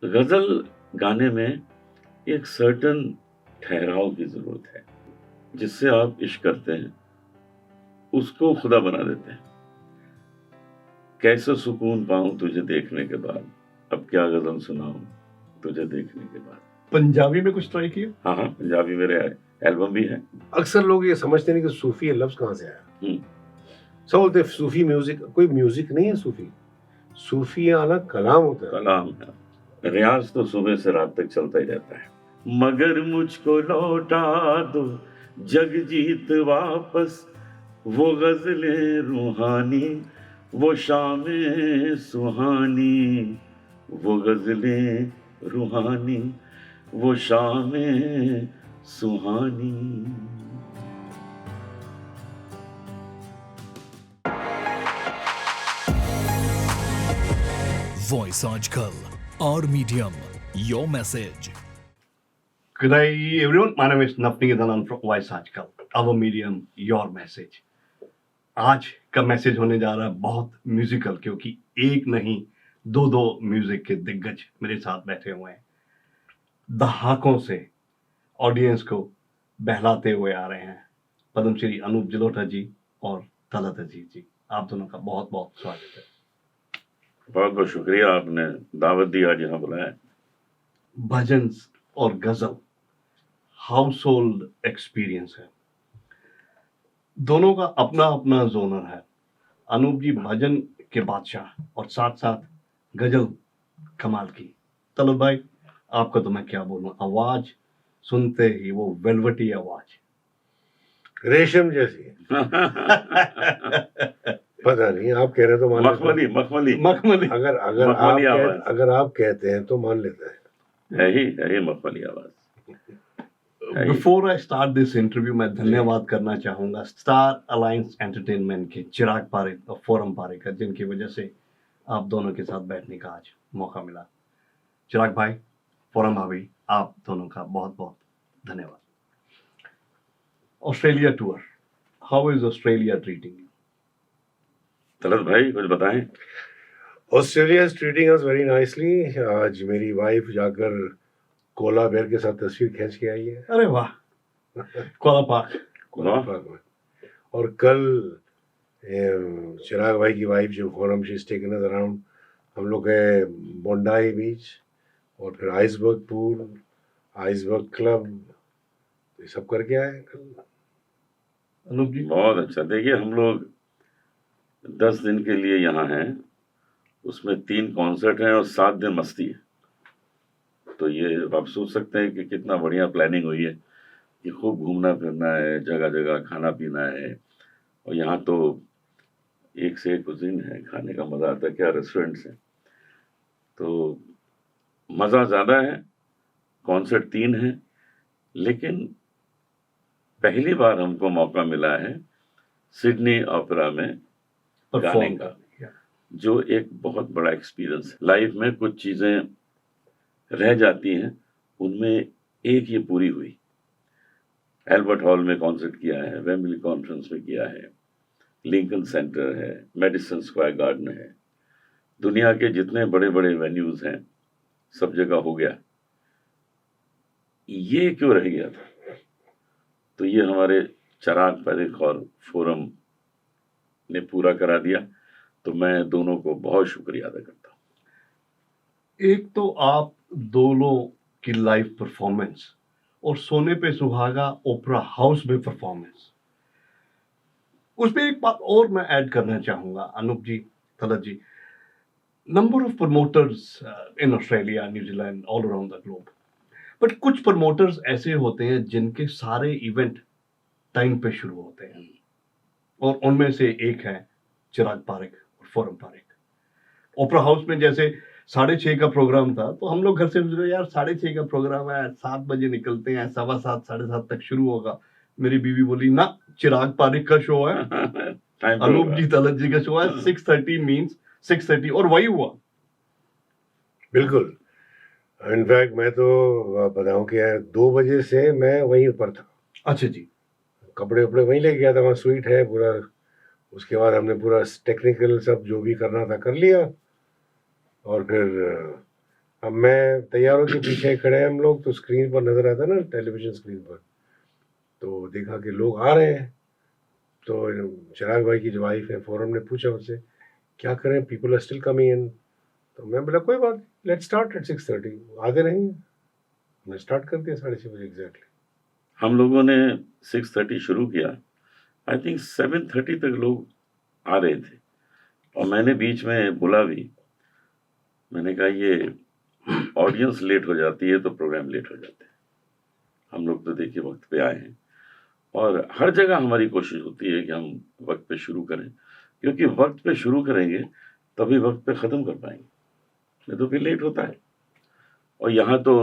गजल गाने में एक सर्टन ठहराव की जरूरत है, जिससे आप इश्क करते हैं उसको खुदा बना देते हैं। कैसे सुकून पाऊं तुझे देखने के बाद, अब क्या गजल सुनाऊं तुझे देखने के बाद। पंजाबी में कुछ ट्राई किया? हाँ, पंजाबी मेरे एल्बम भी है। अक्सर लोग ये समझते नहीं कि सूफी लफ्ज कहाँ से आया। सब बोलते सूफी म्यूजिक, कोई म्यूजिक नहीं है सूफी। सूफी आना कलाम होता है। कलाम है। रियाज तो सुबह से रात तक चलता ही रहता है। मगर मुझको लौटा दो जगजीत वापस, वो गजलें रूहानी, वो शामें सुहानी, वो गजलें रूहानी, वो शामें सुहानी। वॉइस आजकल, और medium, your message. Good day everyone, my name is Nafni Dhanan from Voice आजकल, our medium, your message। आज का मैसेज होने जा रहा है बहुत म्यूजिकल, क्योंकि एक नहीं दो म्यूजिक के दिग्गज मेरे साथ बैठे हुए हैं। दहाकों से ऑडियंस को बहलाते हुए आ रहे हैं पद्मश्री अनूप जलोटा जी और तलत अजीज जी। आप दोनों का बहुत बहुत स्वागत है। बहुत बहुत शुक्रिया, आपने दावत दी, आज यहाँ बुलाया। भजन और गजल हाउस होल्ड एक्सपीरियंस है, दोनों का अपना अपना जोनर है। अनूप जी भजन के बादशाह और साथ साथ गजल कमाल की। तलत भाई आपका तो मैं क्या बोलूं, आवाज सुनते ही वो वेलवेटी आवाज, रेशम जैसी। पता नहीं, आप कह रहे तो मान मखमली मखमली मखमली। अगर आप कहते हैं तो मान लेता है ही मखमली आवाज। Before I start this interview, मैं धन्यवाद करना चाहूंगा स्टार अलायंस एंटरटेनमेंट के चिराग पारेख और फोरम पारेख, जिनकी वजह से आप दोनों के साथ बैठने का आज मौका मिला। चिराग भाई, फोरम भाभी, आप दोनों का बहुत बहुत धन्यवाद। Australia tour, how is Australia treating you? Talat भाई कुछ बताएं। Australia is treating us very nicely. आज मेरी वाइफ जाकर कोला बेर के साथ तस्वीर खींच के आई है। अरे वाह, कोला पार्क में। और कल चिराग भाई की वाइफ जो forum, she is taken us around. हम लोग गए बोंडाई बीच और फिर आइसबर्ग पूल, आइसबर्ग क्लब, ये सब करके आए कल। अनूप जी बहुत अच्छा। देखिए, हम लोग 10 दिन के लिए यहाँ हैं, उसमें 3 कॉन्सर्ट हैं और 7 दिन मस्ती है। तो ये आप सोच सकते हैं कि कितना बढ़िया प्लानिंग हुई है कि खूब घूमना फिरना है, जगह जगह खाना पीना है। और यहाँ तो एक से एक कुजीन है, खाने का मज़ा आता है, क्या रेस्टोरेंट्स हैं। तो मज़ा ज़्यादा है। कॉन्सर्ट 3 हैं, लेकिन पहली बार हमको मौका मिला है सिडनी ओपेरा में गाने का, जो एक बहुत बड़ा एक्सपीरियंस है। लाइफ में कुछ चीज़ें रह जाती हैं, उनमें एक ये पूरी हुई। एल्बर्ट हॉल में कॉन्सर्ट किया है, वेम्बली कॉन्फ्रेंस में किया है, लिंकन सेंटर है, मेडिसन स्क्वायर गार्डन है, दुनिया के जितने बड़े बड़े वेन्यूज हैं सब जगह हो गया। ये क्यों रह गया था? तो ये हमारे चिराग पारेख और फोरम ने पूरा करा दिया। तो मैं दोनों को बहुत शुक्रिया अदा करता हूँ। एक तो आप दोनों की लाइव परफॉर्मेंस और सोने पे सुहागा ओपेरा हाउस में परफॉर्मेंस, उसमें एक बात और मैं ऐड करना चाहूंगा Anoop ji, Talat ji. Number of promoters in Australia, New Zealand, all around the globe, but कुछ प्रमोटर्स ऐसे होते हैं जिनके सारे इवेंट टाइम पे शुरू होते हैं, और उनमें से एक है चिराग पारेख और फोरम पारेख। ओपेरा हाउस में जैसे 6:30 का प्रोग्राम था, तो हम लोग घर से यार 6:30 का प्रोग्राम है, 7 बजे निकलते हैं, 7:15 7:30 तक शुरू होगा। मेरी बीवी बोली ना, चिराग पारेख का शो है, अनूप जी तलत जी का शो है, 6:30 मीन्स 6:30, और वही हुआ। बिल्कुल। इनफैक्ट मैं तो बताऊं कि 2 बजे से मैं वहीं पर था। अच्छा जी। कपड़े वपड़े वहीं ले गया था, वहाँ स्वीट है पूरा। उसके बाद हमने पूरा टेक्निकल सब जो भी करना था कर लिया, और फिर अब मैं तैयारों के पीछे खड़े हैं हम लोग, तो स्क्रीन पर नजर आता है ना, टेलीविजन स्क्रीन पर, तो देखा कि लोग आ रहे हैं। तो चिराग भाई की जो वाइफ है, फोरम ने पूछा मुझसे क्या करें, people are still coming in. तो मैं बोला कोई बात, लेट्स स्टार्ट एट 6:30। आगे नहीं, मैं स्टार्ट कर दिया 6:30 एग्जैक्टली। हम लोगों ने 6:30 शुरू किया, आई थिंक 7:30 तक लोग आ रहे थे। और मैंने बीच में बोला भी, मैंने कहा ये ऑडियंस लेट हो जाती है तो प्रोग्राम लेट हो जाते हैं। हम लोग तो देखिए वक्त पे आए हैं, और हर जगह हमारी कोशिश होती है कि हम वक्त पे शुरू करें, क्योंकि वक्त पे शुरू करेंगे तभी वक्त पे ख़त्म कर पाएंगे, नहीं तो फिर लेट होता है। और यहाँ तो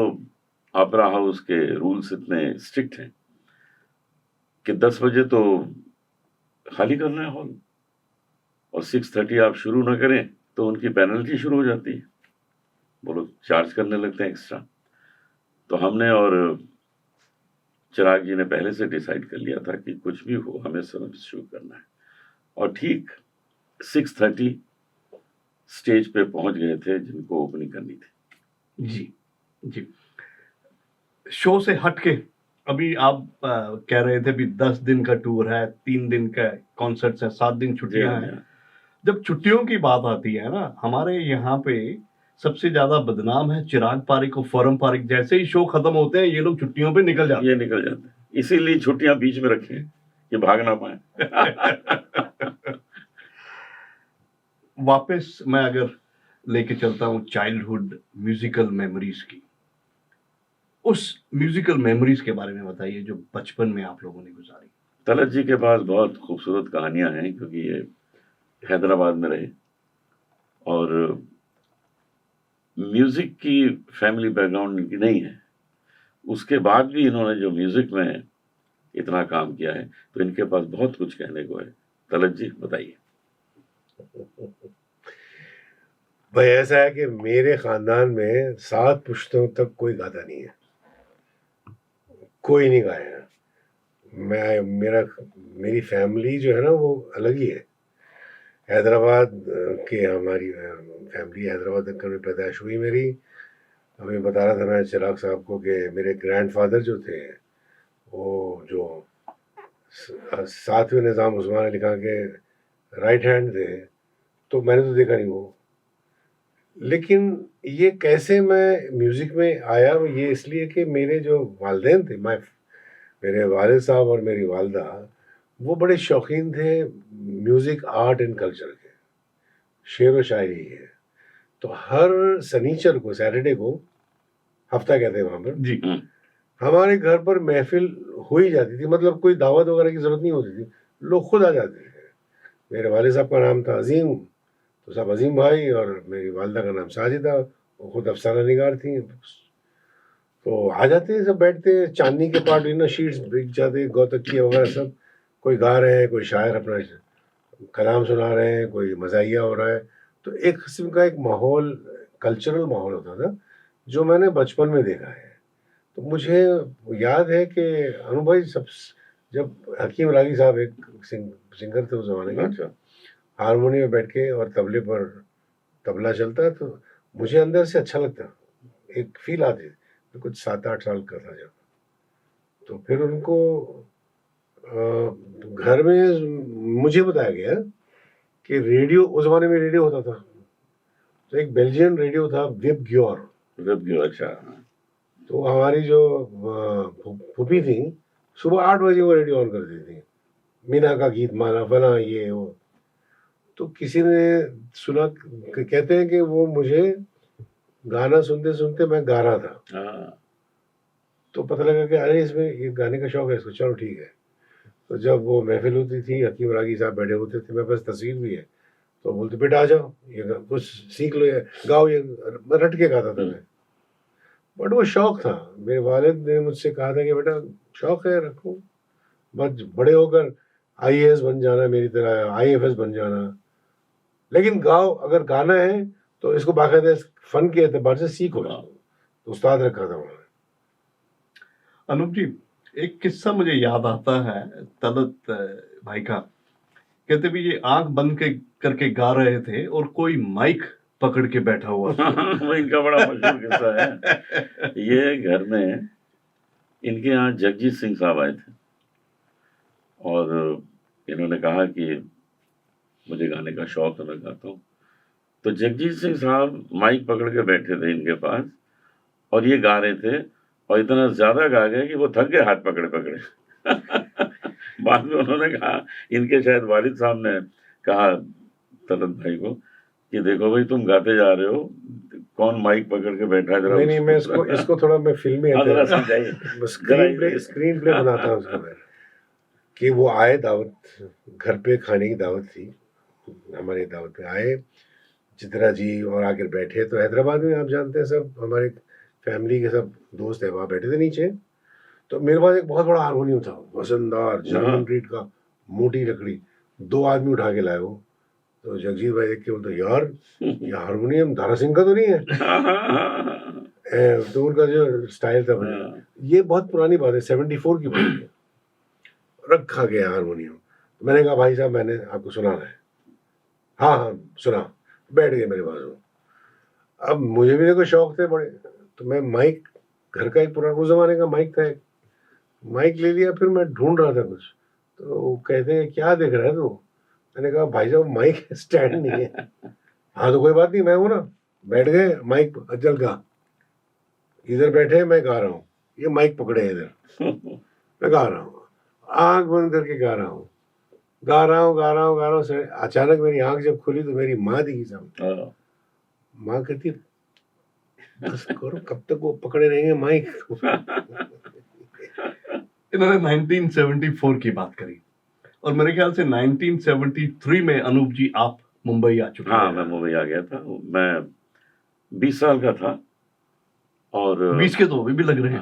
ऑपेरा हाउस के रूल्स इतने स्ट्रिक्ट हैं कि 10 बजे तो खाली करना है हॉल, और 6:30 आप शुरू ना करें तो उनकी पेनल्टी शुरू हो जाती है, वो लोग चार्ज करने लगते हैं एक्स्ट्रा। तो हमने और चिराग जी ने पहले से डिसाइड कर लिया था कि कुछ भी हो हमें समय पे शुरू करना है, और ठीक 6:30 स्टेज पे पहुंच गए थे जिनको ओपनिंग करनी थी। जी जी। शो से हट के अभी आप कह रहे थे भी 10 दिन का टूर है, 3 दिन का कॉन्सर्ट्स है, 7 दिन जी छुट्टियां हाँ, हैं। जी हाँ। जब छुट्टियों की बात आती है ना, हमारे यहाँ पे सबसे ज्यादा बदनाम है चिराग पारिक और फॉरम पारिक। जैसे ही शो खत्म होते हैं ये लोग छुट्टियों पे निकल जाते ये निकल जाते हैं, इसीलिए छुट्टियां बीच में रखी हैं कि भाग ना पाए। हैं। वापस मैं अगर लेके चलता हूँ चाइल्डहुड म्यूजिकल मेमोरीज की, उस म्यूजिकल मेमोरीज के बारे में बताइए जो बचपन में आप लोगों ने गुजारी। तलत जी के पास बहुत खूबसूरत कहानियां हैं, क्योंकि ये हैदराबाद में रहे और म्यूजिक की फैमिली बैकग्राउंड इनकी नहीं है। उसके बाद भी इन्होंने जो म्यूजिक में इतना काम किया है, तो इनके पास बहुत कुछ कहने को है। तलत जी बताइए। भाई ऐसा है कि मेरे खानदान में 7 पुश्तों तक कोई गाता नहीं है, कोई नहीं गाया है। मेरी फैमिली जो है ना वो अलग ही है। हैदराबाद के हमारी फैमिली हैदराबाद दक्कन में पैदाइश हुई मेरी। अभी बता रहा था मैं चिराग साहब को कि मेरे ग्रैंडफादर जो थे वो जो 7वें निज़ाम उस्मान अली खां के राइट हैंड थे, तो मैंने तो देखा नहीं वो। लेकिन ये कैसे मैं म्यूज़िक में आया, ये इसलिए कि मेरे जो वालिदैन थे, मेरे वालिद साहब और मेरी वालदा, वो बड़े शौकीन थे म्यूज़िक, आर्ट एंड कल्चर के, शेर व शायरी के। तो हर सनीचर को, सैटरडे को, हफ्ता कहते हैं वहाँ पर, जी। हमारे घर पर महफिल हो ही जाती थी। मतलब कोई दावत वगैरह की ज़रूरत नहीं होती थी, लोग खुद आ जाते थे। मेरे वालिद साहब का नाम था अजीम, तो साहब अजीम भाई, और मेरी वालदा का नाम साजिदा, वो खुद अफसाना निगार थी। तो आ जाते सब, बैठते, चांदनी के पार्ट ना, शीट्स बिक जाते, गौतकिया वगैरह सब, कोई गा रहे हैं, कोई शायर अपना कलाम सुना रहे हैं, कोई मज़ाहिया हो रहा है। तो एक किस्म का एक माहौल, कल्चरल माहौल होता था, जो मैंने बचपन में देखा है। तो मुझे याद है कि अनु भाई सब, जब हकीम रागी साहब एक सिंगर थे उस ज़माने के, अच्छा, हारमोनी में बैठ के और तबले पर तबला चलता, तो मुझे अंदर से अच्छा लगता, एक फील आती। मैं कुछ 7-8 साल का था जब। तो फिर उनको घर में मुझे बताया गया कि रेडियो, उस ज़माने में रेडियो होता था, तो एक बेल्जियन रेडियो था, वेब ग्योर। अच्छा। तो हमारी जो फूफी थी, सुबह 8 बजे वो रेडियो ऑन कर देती थी, मीना का गीत माला फला ये वो। तो किसी ने सुना, कहते हैं कि वो मुझे गाना सुनते सुनते मैं गा रहा था। हाँ, तो पता लगा कि अरे इसमें ये गाने का शौक है इसको, चलो ठीक है। तो जब वो महफिल होती थी, हकीम रागी साहब बैठे होते थे, मेरे पास तस्वीर भी है, तो बोलते बेटा आ जाओ, ये कुछ सीख लो, ये गाओ, ये मैं रट के गाता था मैं। बट वो शौक था। मेरे वालिद ने मुझसे कहा था कि बेटा शौक है, रखो, बस बड़े होकर IAS बन जाना, मेरी तरह IFS बन जाना, लेकिन गाओ, अगर गाना है तो इसको बाकायदा फन के एतबार से सीखो। तो उस्ताद रखा था उन्होंने। अनूप जी, एक किस्सा मुझे याद आता है तलत भाई का। कहते भी ये आंख बंद करके गा रहे थे और कोई माइक पकड़ के बैठा हुआ था। वो इनका बड़ा मशहूर किस्सा है। ये घर में इनके यहाँ जगजीत सिंह साहब आए थे और इन्होंने कहा कि मुझे गाने का शौक है, मैं गाता हूँ। तो जगजीत सिंह साहब माइक पकड़ के बैठे थे इनके पास और ये गा रहे थे और इतना ज्यादा गा गए कि वो थक गए हाथ पकड़े पकड़े। बाद में उन्होंने कहा, इनके शायद वालिद साहब ने कहा तलत भाई को कि देखो भाई तुम गाते जा रहे हो, कौन माइक पकड़ के बैठा है, जरा नहीं मैं इसको थोड़ा मैं फिल्मी हाँ, जरा समझाइए। स्क्रीन प्ले बनाता हूँ उसको मैं। कि वो आए दावत, घर पे खाने की दावत थी, हमारी दावत पे आए चित्रा जी और आकर बैठे। तो हैदराबाद में आप जानते हैं सब हमारे फैमिली के सब दोस्त हैं, वहाँ बैठे थे नीचे। तो मेरे पास एक बहुत बड़ा हारमोनियम था, वजनदार जर्मन ब्रीड का, मोटी लकड़ी, 2 आदमी उठा के लाए वो। तो जगजीत भाई देख के बोलते यार ये हारमोनियम दारा सिंह का तो नहीं है। तो उनका जो स्टाइल था भाई, ये बहुत पुरानी बात है, 74 की बात है, रखा गया हारमोनियम। तो मैंने कहा भाई साहब मैंने आपको सुनाना है। हाँ हाँ सुना। बैठ गए मेरे पास वो। अब मुझे भी देखो शौक थे बड़े, तो मैं माइक, घर का एक पुराना उस जमाने का माइक था, एक माइक ले लिया। फिर मैं ढूंढ रहा था कुछ, तो वो कहते हैं क्या देख रहा है तू? मैंने कहा भाई साहब माइक स्टैंड नहीं है। हाँ तो कोई बात नहीं, मैं हूँ ना। बैठ गए, माइक अज्जल का इधर बैठे, मैं गा रहा हूँ, ये माइक पकड़े इधर, मैं गा रहा हूँ, आंख बंद करके गा रहा हूँ, गा रहा हूँ। अचानक मेरी आंख जब खुली तो मेरी माँ दिखी सामने। माँ कहती बस करो, कब तक वो पकड़े रहेंगे माइक। इन्होंने 1974 की बात करी और मेरे ख्याल से 1973 में अनूप जी आप मुंबई आ चुके हाँ हैं। मैं मुंबई आ गया था, मैं 20 साल का था और 20 के तो अभी भी लग रहे हैं।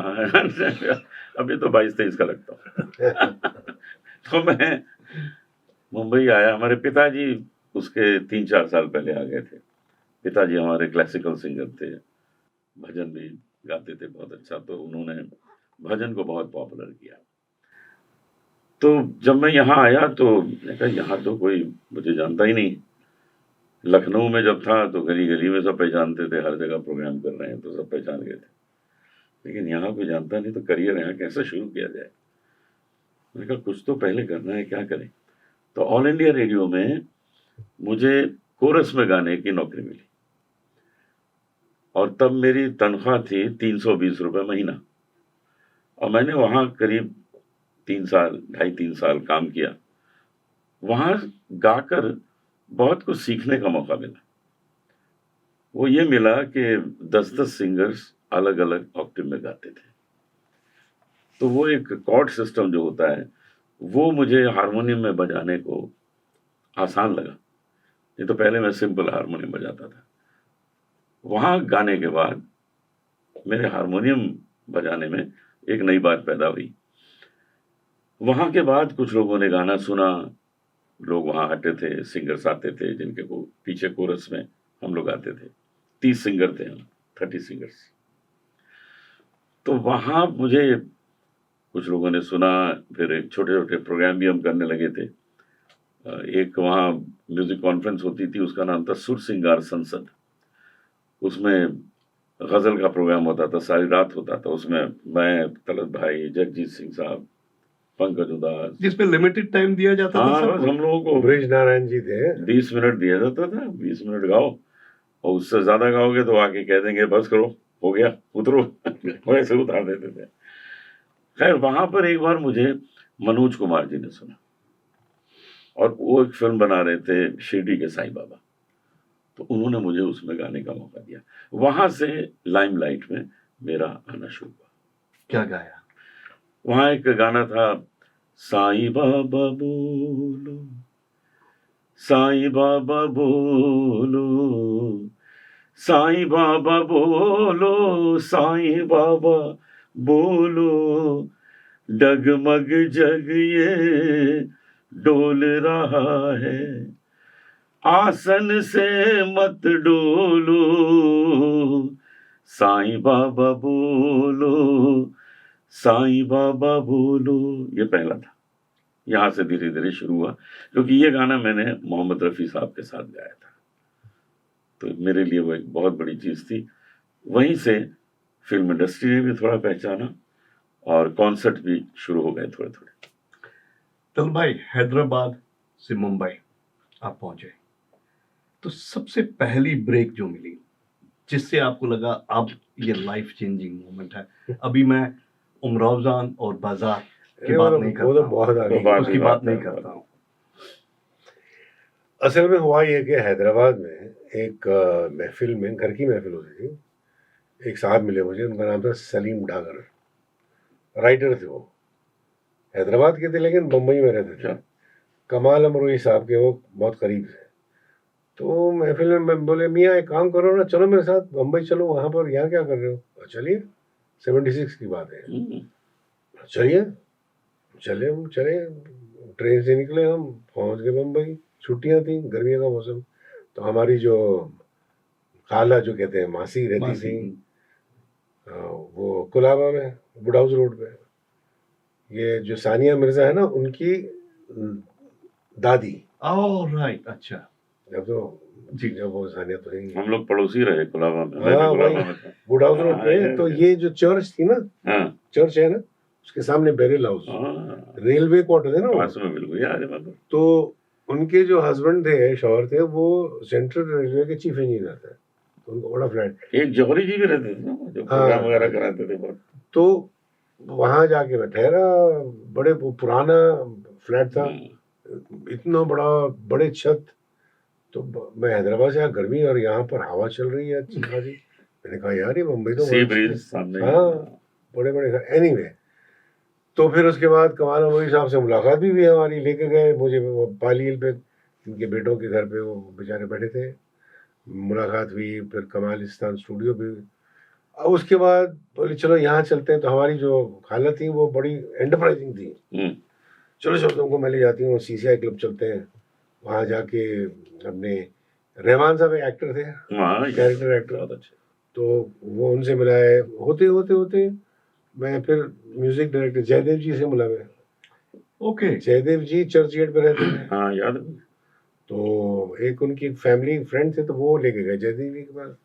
अभी तो 22-23 का लगता हूँ। तो मैं मुंबई आया, हमारे पिताजी उसके 3-4 साल पहले आ गए थे। पिताजी हमारे क्लासिकल सिंगर थे, भजन भी गाते थे बहुत अच्छा, तो उन्होंने भजन को बहुत पॉपुलर किया। तो जब मैं यहाँ आया तो मैंने कहा यहाँ तो कोई मुझे जानता ही नहीं। लखनऊ में जब था तो गली गली में सब पहचानते थे, हर जगह प्रोग्राम कर रहे हैं तो सब पहचान गए थे, लेकिन यहाँ कोई जानता नहीं, तो करियर यहाँ कैसे शुरू किया जाए। मैंने कहा कुछ तो पहले करना है, क्या करें। तो ऑल इंडिया रेडियो में मुझे कोरस में गाने की नौकरी मिली और तब मेरी तनख्वाह थी 320 रुपये महीना, और मैंने वहाँ करीब 2.5-3 साल काम किया। वहाँ गाकर बहुत कुछ सीखने का मौका मिला। वो ये मिला कि 10-10 सिंगर्स अलग अलग ऑक्टेव में गाते थे, तो वो एक कॉर्ड सिस्टम जो होता है वो मुझे हारमोनियम में बजाने को आसान लगा। ये तो पहले मैं सिंपल हारमोनियम बजाता था। वहाँ गाने के बाद मेरे हारमोनियम बजाने में एक नई बात पैदा हुई। वहाँ के बाद कुछ लोगों ने गाना सुना, लोग वहाँ हटे थे, सिंगर्स आते थे जिनके को पीछे कोरस में हम लोग आते थे। 30 सिंगर थे हम, 30 सिंगर्स। तो वहाँ मुझे कुछ लोगों ने सुना, फिर एक छोटे छोटे प्रोग्राम भी हम करने लगे थे। एक वहाँ म्यूजिक कॉन्फ्रेंस होती थी, उसका नाम था सुर सिंगार संसद। उसमें गज़ल का प्रोग्राम होता था, सारी रात होता था। उसमें मैं, तलत भाई, जगजीत सिंह साहब, पंकज उदास, जिसमें लिमिटेड टाइम दिया जाता था हाँ बस सबको। हम लोगों को ब्रिज नारायण जी थे। 20 मिनट दिया जाता था, 20 मिनट गाओ, और उससे ज्यादा गाओगे तो आके कह देंगे बस करो, हो गया, उतरो। वैसे उतार देते थे। खैर वहां पर एक बार मुझे मनोज कुमार जी ने सुना, और वो एक फिल्म बना रहे थे शिरडी के साईं बाबा, तो उन्होंने मुझे उसमें गाने का मौका दिया। वहां से लाइमलाइट में मेरा आना शुरू हुआ। क्या गाया? वहां एक गाना था, साईं बाबा बोलो, साईं बाबा बोलो, साईं बाबा बोलो, साईं बाबा बोलो, डगमग जग ये डोल रहा है, आसन से मत डोलो, साईं बाबा बोलो, साईं बाबा बोलो। ये पहला था। यहाँ से धीरे धीरे शुरू हुआ, क्योंकि ये गाना मैंने मोहम्मद रफ़ी साहब के साथ गाया था। तो मेरे लिए वो एक बहुत बड़ी चीज़ थी। वहीं से फिल्म इंडस्ट्री ने भी थोड़ा पहचाना और कॉन्सर्ट भी शुरू हो गए थोड़े थोड़े। तल भाई, हैदराबाद से मुंबई आप पहुंचे, तो सबसे पहली ब्रेक जो मिली जिससे आपको लगा अब ये लाइफ चेंजिंग मोमेंट है। अभी मैं उमराव जान और बाजार की बात नहीं वो तो करता बहुत वो आगे बात- उसकी बात नहीं करता हूँ। असल में हुआ ये कि हैदराबाद में एक महफिल में, घर की महफिल होती थी, एक साहब मिले मुझे, उनका नाम था सलीम डागर, राइटर थे वो, हैदराबाद के थे लेकिन मुंबई में रहते थे। अच्छा। कमाल अमरोही साहब के वो बहुत करीब थे। तो महफिल में बोले, मियाँ एक काम करो ना, चलो मेरे साथ मुंबई चलो, वहाँ पर यहाँ क्या कर रहे हो? चलिए, 76 की बात है, चलिए। चले हम, चले, ट्रेन से निकले, हम पहुँच गए मुंबई। छुट्टियाँ थी, गर्मियों का मौसम। तो हमारी जो खाला, जो कहते हैं मासी, रहती थी वो कुलाबा में, वुड हाउस रोड पे। ये जो सानिया मिर्जा है ना, उनकी दादी। राइट, अच्छा जब तो जी। जब वो सानिया तो ही हम लोग पड़ोसी रहे कुलाबा में, मैं भी हाँ, कुलाबा वही में था। वुड हाउस रोड पे। हाँ, तो ये जो चर्च थी ना, हाँ, चर्च है ना, उसके सामने बेरिल हाउस, हाँ, रेलवे क्वार्टर है ना वो। पास में बिल्कुल याद है मतलब। तो उनके जो हस्बैंड थे, शौहर थे, वो सेंट्रल रेलवे के चीफ इंजीनियर थे। तो उनका बड़ा फ्लैट। एक जौहरी जी भी रहते थे ना, जो प्रोग्राम वगैरह कराते थे बहुत। तो वहां जाके मैं ठहरा। बड़े पुराना फ्लैट था, इतना बड़ा, बड़े छत। तो मैं हैदराबाद से, यहाँ गर्मी और यहाँ पर हवा चल रही है अच्छी खासी। मैंने कहा यार ये मुंबई तो सी बहुत ब्रीज अच्छी है। सामने। हाँ, बड़े बड़े घर। एनीवे, तो फिर उसके बाद कमाल अमरोही साहब से मुलाकात भी हुई हमारी। लेके गए मुझे वो पाली हिल पे, उनके बेटों के घर पे, वो बेचारे बैठे थे। मुलाकात हुई, फिर कमालिस्तान स्टूडियो भी। अब उसके बाद बोले चलो यहाँ चलते हैं। तो हमारी जो खाला थी वो बड़ी एंटरप्राइजिंग थी। चलो चलो, तुमको मैं ले जाती हूँ, CCI क्लब चलते हैं। वहाँ जाके अपने रहमान साहब एक एक्टर थे, कैरेक्टर एक्टर। बहुत अच्छे। तो वो उनसे मिलाए, होते होते होते मैं फिर म्यूजिक डायरेक्टर जयदेव जी से मिला। मैं ओके, जयदेव जी चर्च गेट पे रहते थे। हाँ याद है। तो एक उनकी फैमिली फ्रेंड थे, तो वो लेके गए जयदेव जी के पास।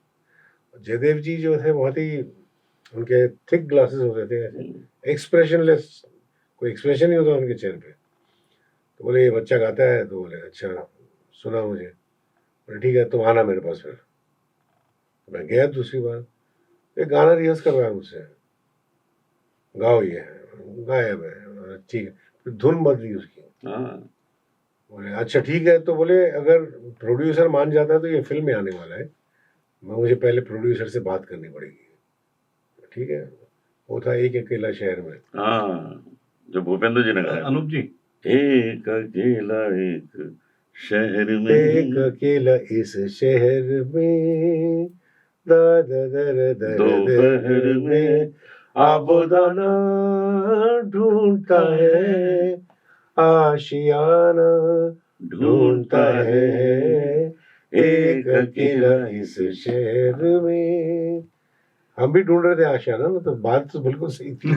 जयदेव जी जो थे बहुत ही, उनके थिक ग्लासेस होते थे, ऐसे एक्सप्रेशनलेस, कोई एक्सप्रेशन नहीं होता उनके चेहरे पे। तो बोले ये बच्चा गाता है? तो बोले अच्छा, सुना मुझे। बोले ठीक है, तुम आना मेरे पास। फिर मैं गया दूसरी बार, एक गाना रिहर्स करवाया मुझसे, गाओ ये। गाया मैं, ठीक है। फिर धुन बदली उसकी। बोले अच्छा ठीक है। तो बोले अगर प्रोड्यूसर मान जाता है तो ये फिल्म में आने वाला है, मुझे पहले प्रोड्यूसर से बात करनी पड़ेगी। ठीक है, वो था एक अकेला शहर में। जो भूपेंद्र जी ने गाया। अनूप जी, एक अकेला एक शहर में, एक अकेला इस शहर में, दोपहर में आबोदाना ढूंढता है, आशियाना ढूंढता है, एक अकेला इस शहर में। हम भी ढूंढ रहे थे आशियाना ना, तो बात तो बिल्कुल सही थी।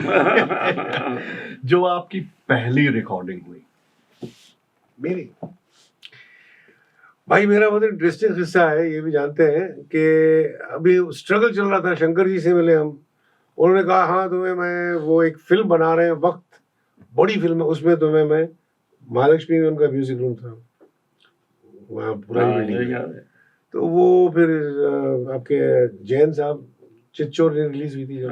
जो आपकी पहली रिकॉर्डिंग हुई? मेरी भाई, मेरा बहुत इंटरेस्टिंग किस्सा है, ये भी जानते हैं कि अभी स्ट्रगल चल रहा था। शंकर जी से मिले हम, उन्होंने कहा हाँ तुम्हें मैं, वो एक फिल्म बना रहे हैं, वक्त बड़ी फिल्म है, उसमें तुम्हें मैं, महालक्ष्मी में उनका म्यूजिक रूम था वहाँ पुरानी बिल्डिंग में। तो वो फिर आपके जैन साहब, चिच्चोर ने रिलीज हुई थी जब,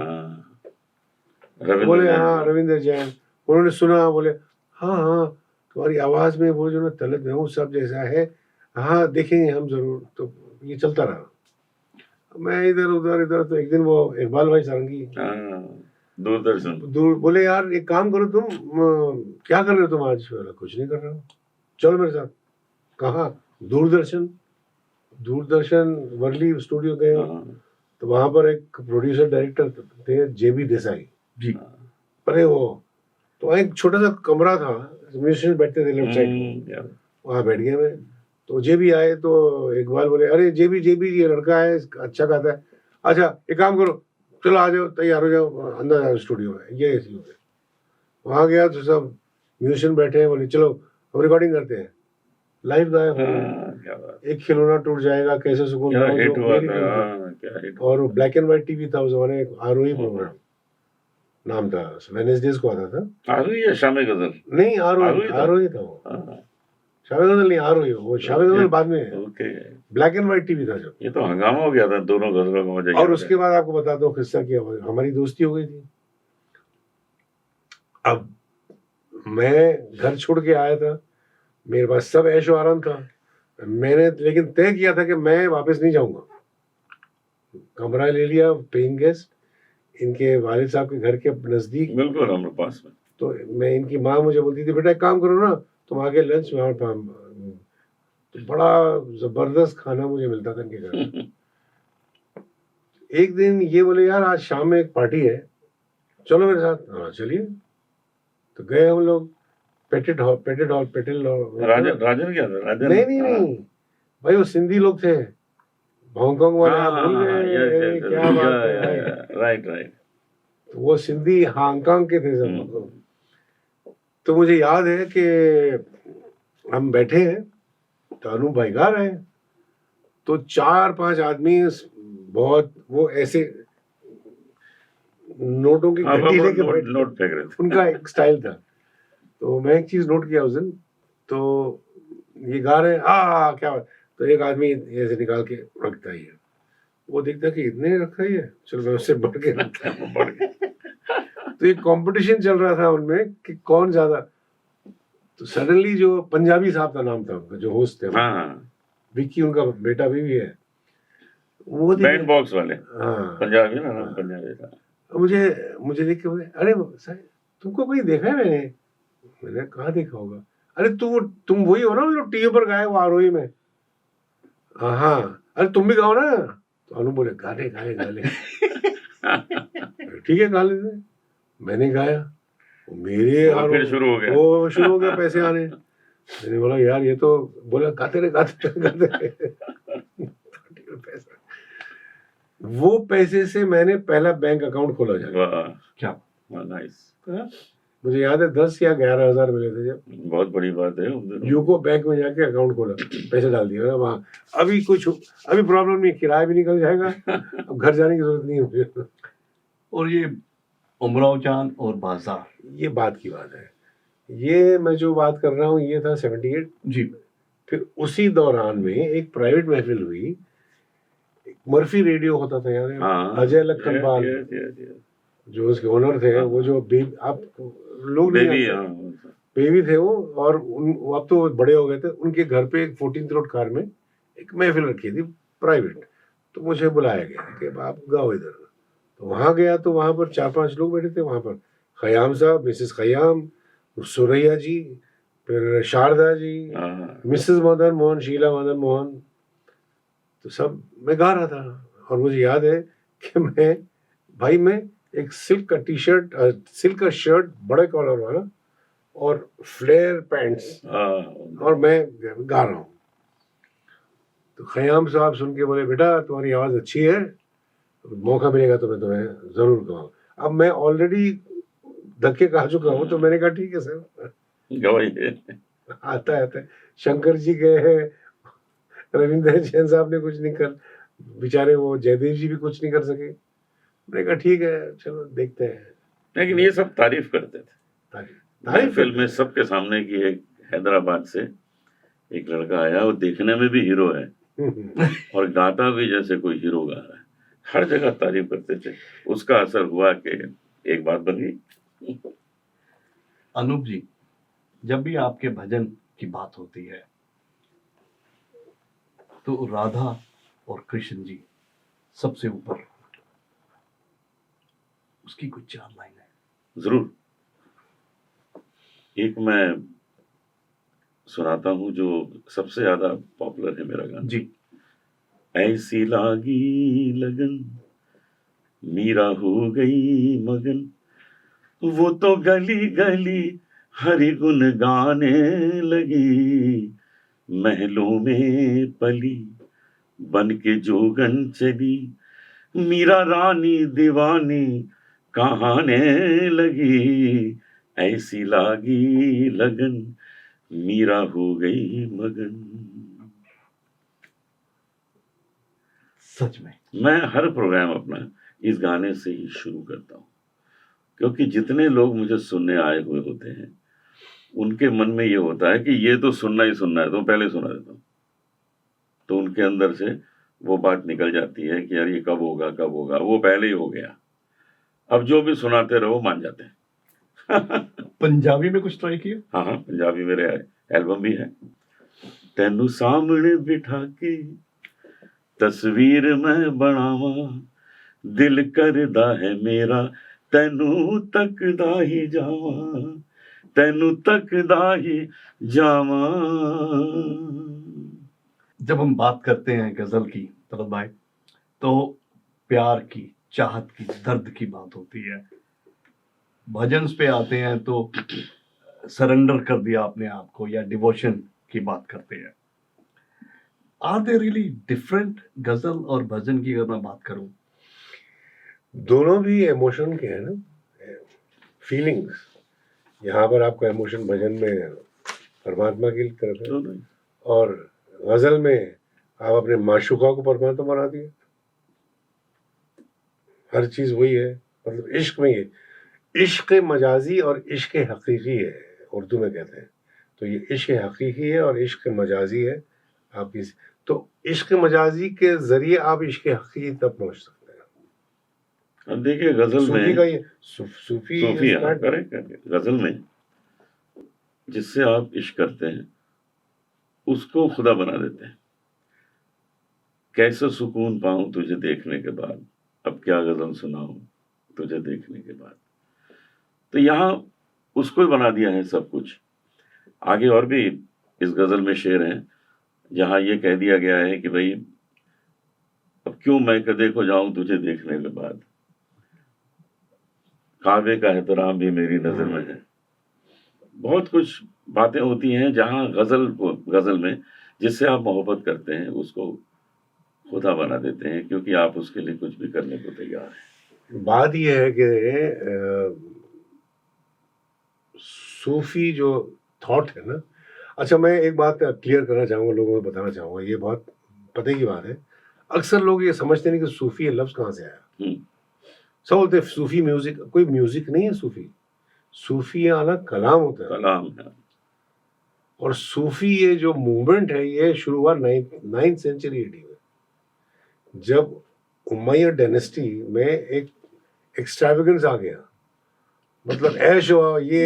बोले हाँ रविंद्र जैन, उन्होंने सुना, बोले हाँ हाँ तुम्हारी आवाज में वो जो ना तलत महमूद साहब जैसा है, हाँ देखेंगे हम जरूर। तो ये चलता रहा, मैं इधर उधर इधर। तो एक दिन वो इकबाल भाई सारंगी, दूरदर्शन, बोले यार एक काम करो, तुम क्या कर रहे हो तुम आज? कुछ नहीं कर रहा हूँ, चलो मेरे साथ। कहाँ? दूरदर्शन। दूरदर्शन वर्ली स्टूडियो गए। तो वहां पर एक प्रोड्यूसर डायरेक्टर थे, JB देसाई जी, परे वो। तो एक छोटा सा कमरा था, म्यूजिशियन बैठते थे लेफ्ट साइड में, वहाँ बैठ गया मैं। तो JB आए, तो इकबाल बोले अरे JB ये लड़का है, अच्छा गाता है, अच्छा एक काम करो, चलो आ जाओ, तैयार हो जाओ, अंदर आओ स्टूडियो में। ये ऐसी हो गया। वहाँ गया तो सब म्यूजिशियन बैठे हैं, बोले चलो हम रिकॉर्डिंग करते हैं। लाइफ गायब हो गई। क्या बात, एक खिलौना टूट जाएगा कैसे सुकून क्या पाओ, हिट जो हुआ मेरी था, फिल्म थी। हाँ, क्या हिट और वो ब्लैक एंड व्हाइट टीवी था उस जमाने में, आरोही हुआ। प्रोग्राम नाम था, वेडनेसडेज को आता था। आरोही या शाम गजल? नहीं, आरोही आरोही था। आरोही था वो, हाँ, शामी गजल नहीं, आरोही। वो शामी गजल बाद में है। Okay. Black and white TV था जब। ये तो हंगामा हो गया था, दोनों गजलों का मुझे और याद उसके है। बाद आपको बताता हूँ किस्सा कि हमारी दोस्ती हो गई थी। अब मैं घर छोड़ के आया था, मेरे पास सब ऐशो आराम था। मैंने लेकिन तय किया था कि मैं वापस नहीं जाऊंगा। कमरा ले लिया, पेइंग गेस्ट, इनके वालिद साहब के घर के नजदीक। बिल्कुल हमारे पास में। तो मैं, इनकी माँ मुझे बोलती थी, बेटा एक काम करो ना, तुम आगे लंच में, तो बड़ा जबरदस्त खाना मुझे मिलता था इनके घर। एक दिन ये बोले, यार आज शाम में एक पार्टी है, चलो मेरे साथ। हाँ चलिए। तो गए हम लोग, पेटेल हॉल। राजन राजन क्या था, राजन? नहीं नहीं नहीं भाई, वो सिंधी लोग थे, हांगकांग वाले। आप भूल गए? अरे क्या बात है भाई। Right right. तो वो सिंधी हांगकांग के थे सब। तो मुझे याद है कि हम बैठे हैं, तो अनूप भाई गा रहे हैं, तो 4-5 आदमी बहुत वो ऐसे नोटों की गड्डी लेके बैठे, नोट फेंक रहे थे। उनका एक स्टाइल था। तो मैं एक चीज नोट किया उस दिन, तो ये गा रहे हैं, क्या बात। तो एक आदमी ऐसे निकाल के रखता ही है, वो देखता कि इतने रखा ही है, चलो मैं उससे बढ़ के रखता हूँ, बढ़ के। तो एक कंपटीशन चल रहा था उनमें कि कौन ज्यादा। तो सडनली जो पंजाबी साहब का नाम था उनका, जो होस्ट थे, हाँ, विक्की उनका बेटा भी है, वो बैंड बॉक्स वाले, हाँ पंजाबी ना, नाम पंजाबी था। मुझे मुझे देख के बोले, अरे सर तुमको कोई देखा है? मैंने कहा देखा होगा। अरे तुम वही हो ना जो टीवी पर गाए वो आरोही में? हाँ। अरे तुम भी गाओ ना। तो अनु बोले, गाने गाने गाने। ठीक है गा लेते। मैंने गाया, वो मेरे और फिर शुरू हो गया। वो शुरू हो गया पैसे आने। मैंने बोला यार ये तो, बोला गाते रहे गाते रहे। पैसा, वो पैसे से मैंने पहला बैंक अकाउंट खोला जाके। वाह, क्या नाइस। मुझे याद है 10 या 11 हजार मिले थे जब। बहुत बड़ी बात है उन दिनों। यूको बैंक में जाके अकाउंट खोला, पैसे डाल दिए ना वहाँ। अभी प्रॉब्लम नहीं, किराया भी निकल जाएगा, अब घर जाने की जरूरत नहीं है मुझे। और ये उमराव चांद और बाजार, ये बात की बात है। ये मैं जो बात कर रहा हूँ ये था 78। जी। फिर उसी दौरान में एक प्राइवेट महफिल हुई, मर्फी रेडियो होता था यार, हाँ, अजय लखनपाल जो उसके ओनर थे, वो जो आप लोग नहीं बेबी, जानते, बेबी थे वो। और वो अब तो बड़े हो गए थे, उनके घर पे एक 14 रोड कार में एक महफिल रखी थी प्राइवेट। तो मुझे बुलाया गया कि आप गाओ इधर। तो वहाँ गया, तो वहाँ पर 4-5 लोग बैठे थे वहाँ पर, खयाम साहब, मिसेस खयाम, सुरैया जी, फिर शारदा जी, मिसेस मदन मोहन, शीला मदन मोहन। तो सब मैं गा रहा था। और मुझे याद है कि मैं एक सिल्क का टी-शर्ट, सिल्क का शर्ट बड़े कॉलर वाला और फ्लेयर पैंट्स, और मैं गा रहा हूँ। तो खयाम साहब सुन के बोले, बेटा तुम्हारी आवाज़ अच्छी है, मौका मिलेगा तो मैं तुम्हें ज़रूर गाऊंगा। अब मैं ऑलरेडी धक्के खा चुका हूँ, तो मैंने कहा ठीक है सर, आता है। शंकर जी गए हैं, रविंद्र जैन साहब ने कुछ नहीं कर, बेचारे वो जयदेव जी भी कुछ नहीं कर सके। मैंने कहा ठीक है चलो देखते हैं। लेकिन ये सब तारीफ करते थे। तारीफ फिल्म में सबके सामने की एक हैदराबाद से एक लड़का आया, वो देखने में भी हीरो है और गाता भी जैसे कोई हीरो गा रहा है। हर जगह तारीफ करते थे। उसका असर हुआ कि एक बात बन गई। अनूप जी, जब भी आपके भजन की बात होती है तो राधा और कृष्ण जी सबसे ऊपर, उसकी कुछ 4 लाइन है। जरूर, एक मैं सुनाता हूँ जो सबसे ज्यादा पॉपुलर है मेरा गाना जी। ऐसी लागी लगन मीरा हो गई मगन, वो तो गली गली हरि गुन गाने लगी, महलों में पली बन के जोगन चली, मीरा रानी दीवानी कहाने लगी, ऐसी लागी लगन मीरा हो गई मगन। सच में मैं हर प्रोग्राम अपना इस गाने से ही शुरू करता हूँ, क्योंकि जितने लोग मुझे सुनने आए हुए होते हैं उनके मन में ये होता है कि ये तो सुनना ही सुनना है, तो पहले सुना देता हूँ। तो उनके अंदर से वो बात निकल जाती है कि यार ये कब होगा कब होगा, वो पहले ही हो गया। अब जो भी सुनाते रहो मान जाते हैं। पंजाबी में कुछ ट्राई किया? हाँ हाँ, पंजाबी मेरे एल्बम भी है। तेनू सामने बिठा के तस्वीर मैं बनावा, दिल करदा है मेरा तैनू तकदा ही जावा, तैनू तकदा ही जावा। जब हम बात करते हैं गजल की तरफ भाई, तो प्यार की, चाहत की, दर्द की बात होती है। भजन्स पे आते हैं तो सरेंडर कर दिया अपने आप को, या डिवोशन की बात करते हैं। आर दे रियली डिफरेंट गजल और भजन की अगर मैं बात करूं? दोनों भी इमोशन के हैं ना, फीलिंग्स। यहाँ पर आपका इमोशन भजन में परमात्मा की तरफ है, दोनों ही। और गजल में आप अपने माशूका को परमात्मा बना दिए। हर चीज वही है, मतलब इश्क में ये इश्क मजाजी और इश्क हकीकी है, उर्दू में कहते हैं। तो ये इश्क हकीकी है और इश्क मजाजी है। आप इस तो इश्क मजाजी के जरिए आप इश्क हकीकी तक पहुंच सकते हैं। अब देखिए गजल सूफी में का ये सूफी सूफी is not- करेक्ट। गजल में जिससे आप इश्क करते हैं उसको खुदा बना देते हैं। कैसे सुकून पाऊं तुझे देखने के बाद, अब क्या गजल सुनाऊं तुझे देखने के बाद। तो यहाँ उसको ही बना दिया है सब कुछ। आगे और भी इस गजल में शेर हैं जहाँ ये कह दिया गया है कि भाई अब क्यों मैं कदे को जाऊं तुझे देखने के बाद, काबे का एहतराम भी मेरी नजर में है। बहुत कुछ बातें होती हैं जहाँ गजल में जिससे आप मोहब्बत करते हैं उसको खुदा बना देते हैं, क्योंकि आप उसके लिए कुछ भी करने को तैयार हैं। बात यह है कि सूफी जो थॉट है ना, अच्छा मैं एक बात क्लियर करना चाहूँगा, लोगों को बताना चाहूँगा, ये बहुत पते की बात है। अक्सर लोग ये समझते नहीं कि सूफी लफ्ज़ कहाँ से आया। सब बोलते हैं सूफी म्यूजिक, कोई म्यूजिक नहीं है सूफी। सूफी आला कलाम होता है, कलाम है। और सूफी ये जो मूवमेंट है ये शुरू हुआ 9th सेंचुरी AD में, जब उमैया डायनेस्टी में एक एक्सट्रावेगेंस आ गया। मतलब ऐश हुआ, ये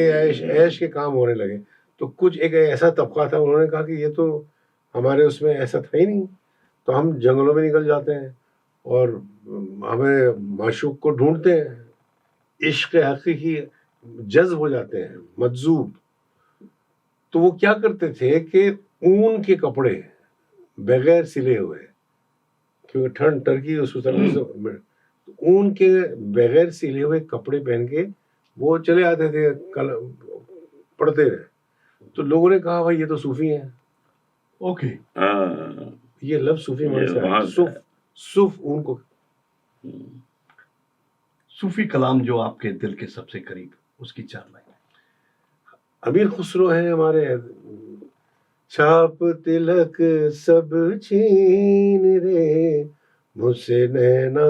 ऐश के काम होने लगे। तो कुछ एक ऐसा तबका था, उन्होंने कहा कि ये तो हमारे उसमें ऐसा था ही नहीं, तो हम जंगलों में निकल जाते हैं और हमें माशूक को ढूंढते हैं, इश्क हकीकी जज्ब हो जाते हैं, मजजूब। तो वो क्या करते थे कि ऊन के कपड़े बगैर सिले हुए, क्योंकि ठंड टर्की उस तरह से, ऊन के बगैर सिले हुए कपड़े पहन के वो चले आते थे पढ़ते हुए। तो लोगों ने कहा भाई ये तो सूफी हैं। ओके, ये लफ्ज सूफी में से आया, सूफ ऊन को। सूफी कलाम जो आपके दिल के सबसे करीब, उसकी 4 लाइन। अमीर खुसरो है हमारे, छाप तिलक सब छीन रे, मुझसे नैना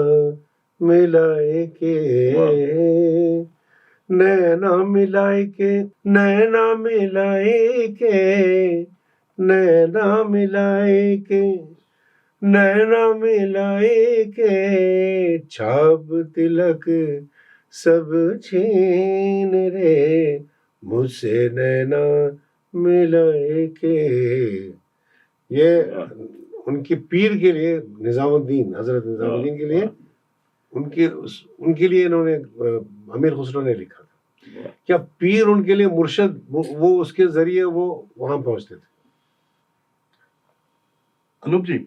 मिलाए के, नैना मिलाए के, नैना मिलाए के, नैना मिलाए के, नैना मिलाए के, छाप तिलक सब छीन रे, मुझसे नैना मिलाए के। ये उनके पीर के लिए, निजामुद्दीन, हजरत निजामुद्दीन के लिए, उनके लिए इन्होंने, अमीर खुसरो ने लिखा था। क्या पीर उनके लिए मुर्शद, वो उसके जरिए वो वहां पहुंचते थे। अनूप जी,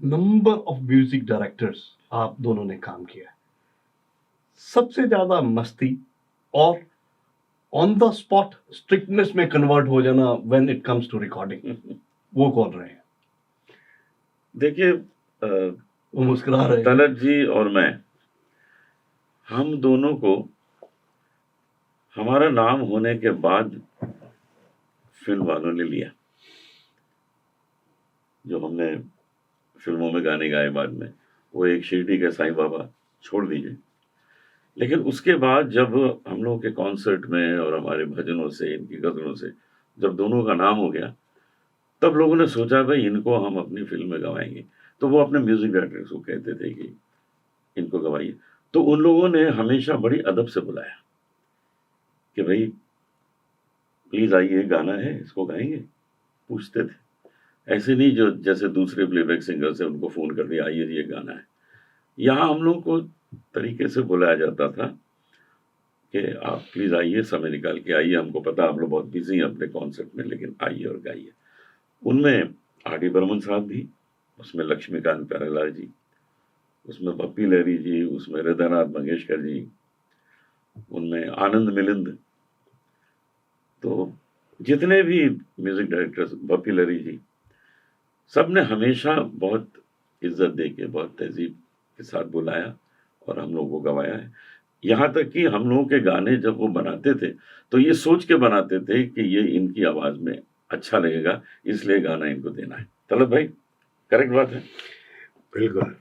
नंबर ऑफ म्यूजिक डायरेक्टर्स आप दोनों ने काम किया है, सबसे ज्यादा मस्ती और ऑन द स्पॉट स्ट्रिक्टनेस में कन्वर्ट हो जाना when it comes to recording, वो कौन रहे हैं? देखिए वो मुस्कुरा रहे हैं। तलत जी और मैं, हम दोनों को हमारा नाम होने के बाद फिल्म वालों ने लिया, जो हमने फिल्मों में गाने गाए बाद में, वो एक शिरडी के साईं बाबा छोड़ दीजिए। लेकिन उसके बाद जब हम लोगों के कॉन्सर्ट में और हमारे भजनों से, इनकी गजलों से जब दोनों का नाम हो गया, तब लोगों ने सोचा भाई इनको हम अपनी फिल्म में गवाएंगे। तो वो अपने म्यूजिक डायरेक्टर्स को कहते थे कि इनको गवाइए। तो उन लोगों ने हमेशा बड़ी अदब से बुलाया कि भाई प्लीज आइए, गाना है, इसको गाएंगे, पूछते थे। ऐसे नहीं जो जैसे दूसरे प्लेबैक सिंगर्स है उनको फोन कर दिया आइए ये गाना है। यहाँ हम लोग को तरीके से बुलाया जाता था कि आप प्लीज आइए, समय निकाल के आइए, हमको पता आप लोग बहुत बिजी हैं अपने कॉन्सर्ट में, लेकिन आइए और गाइए। उनमें आर.डी. बर्मन साहब भी, उसमें लक्ष्मीकांत प्यारेलाल जी, उसमें पप्पी लहरी जी, उसमें हृदयनाथ मंगेशकर जी, उनमें आनंद मिलिंद। तो जितने भी म्यूजिक डायरेक्टर्स, पप्पी लहरी जी, सब ने हमेशा बहुत इज्जत दे के, बहुत तहजीब के साथ बुलाया और हम लोगों को गवाया है। यहाँ तक कि हम लोगों के गाने जब वो बनाते थे तो ये सोच के बनाते थे कि ये इनकी आवाज में अच्छा लगेगा, इसलिए गाना इनको देना है। तलब भाई, करेक्ट बात है? बिल्कुल।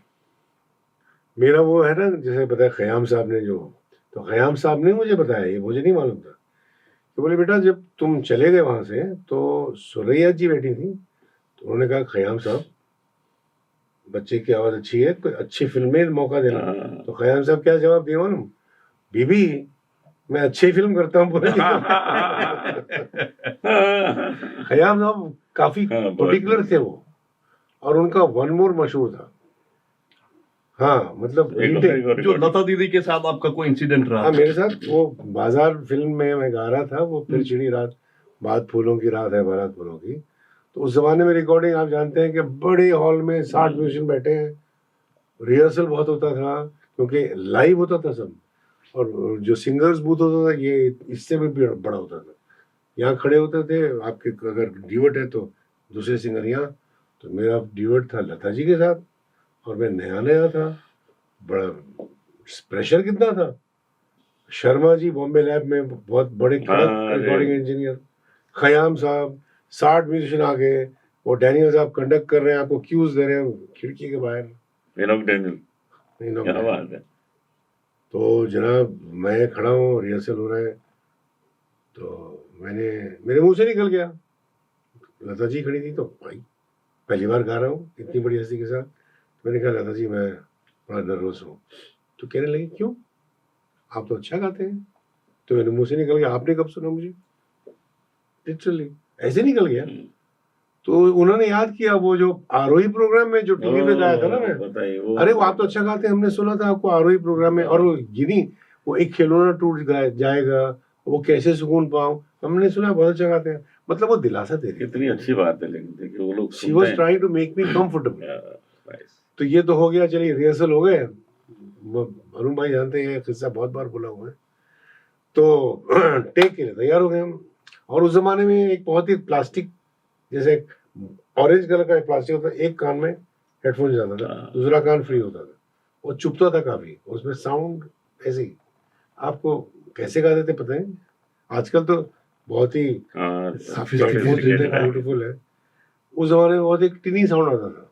मेरा वो है ना, जैसे बताया खयाम साहब ने, जो तो खयाम साहब ने मुझे बताया, ये मुझे नहीं मालूम था। तो बोले बेटा जब तुम चले गए वहां से तो सुरैया जी बैठी थी, तो उन्होंने कहा खयाम साहब बच्चे की आवाज अच्छी है, कोई अच्छी फिल्म में मौका देना। तो खयाम साहब क्या जवाब दिया मालूम? बीबी मैं अच्छी फिल्म करता हूँ पूरे। खयाम साहब काफी पर्टिकुलर थे वो, और उनका वन मोर मशहूर था। हाँ मतलब जो लता दीदी के साथ आपका कोई इंसिडेंट रहा? हाँ मेरे साथ वो बाजार फिल्म में मैं गा रहा था, वो फिर चिड़ी रात, बात फूलों की रात है बारात फूलों की। तो उस जमाने में रिकॉर्डिंग आप जानते हैं कि बड़े हॉल में 60 म्यूजिशियन बैठे हैं, रिहर्सल बहुत होता था क्योंकि लाइव होता था सब, और जो सिंगर्स बूथ होता था ये इससे भी बड़ा होता था। यहाँ खड़े होते थे आपके, अगर ड्यूट है तो दूसरे सिंगर यहाँ, तो मेरा ड्यूट था लता जी के साथ और मैं नया नया था, बड़ा प्रेशर कितना था। शर्मा जी बॉम्बे लैब में बहुत बड़े रिकॉर्डिंग इंजीनियर, खयाम साहब, 60 म्यूजिशियन आ गए, वो डैनियल साहब कंडक्ट कर रहे हैं, आपको क्यूज दे रहे हैं खिड़की के बाहर। क्या बात है। तो जनाब मैं खड़ा हूँ, रिहर्सल हो रहा है, तो मेरे मुंह से निकल गया, लता जी खड़ी थी, तो भाई पहली बार गा रहा हूँ इतनी बड़ी हस्ती के साथ। मैंने कहा लता जी मैं बड़ा नर्वस हूँ। तो कहने लगी क्यों, आप तो अच्छा गाते हैं। तो मेरे मुंह से निकल गया आपने कब सुना मुझे, लिटरली ऐसे निकल गया। तो उन्होंने याद किया वो जो आरोही प्रोग्राम में जो टीवी पे गाया था ना मैं, अरे वो आप तो अच्छा गाते हैं, हमने सुना था आपको आरोही प्रोग्राम में, और वो गिनी वो एक खिलौना टूट जाएगा, वो कैसे सुकून पाऊं, हमने सुना बहुत अच्छा गाते हैं। मतलब वो दिलासा दे रही। कितनी अच्छी बात है, लेकिन देखिए वो लोग she was trying to make me comfortable. तो ये तो हो गया, चलिए रिहर्सल हो गए। अरुण भाई जानते हैं किस्सा बहुत बार बोला हुआ है। तो टेक के लिए तैयार हो गए हम, और उस जमाने में एक बहुत ही प्लास्टिक, जैसे ऑरेंज कलर का प्लास्टिक होता, एक कान में हेडफोन जाता था, दूसरा कान फ्री होता था, वो चुभता था काफी, उसमें साउंड ऐसे ही। आपको कैसे गाते थे पता है, आजकल तो बहुत ही ब्यूटीफुल है, उस जमाने में बहुत एक टिनी साउंड आता था।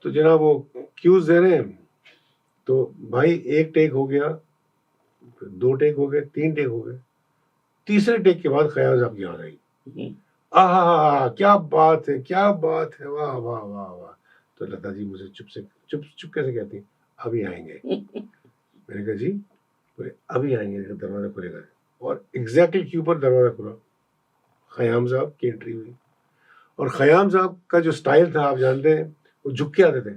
तो जनाब वो क्यूज दे रहे हैं, तो भाई एक टेक हो गया, 2 टेक हो गए, 3 टेक हो गए, तीसरे टेक के बाद ख्याल साहब की याद आई, आहा क्या बात है, क्या बात है, वाह वाह वाह वाह। तो लता जी मुझे चुप कैसे कहती, अभी आएंगे। मैंने कहा जी, बोले अभी आएंगे, दरवाजा खुलेगा, और एग्जैक्टली क्यू पर दरवाजा खुला, खयाम साहब की एंट्री हुई। और खयाम साहब का जो स्टाइल था आप जानते हैं, वो झुक के आते थे,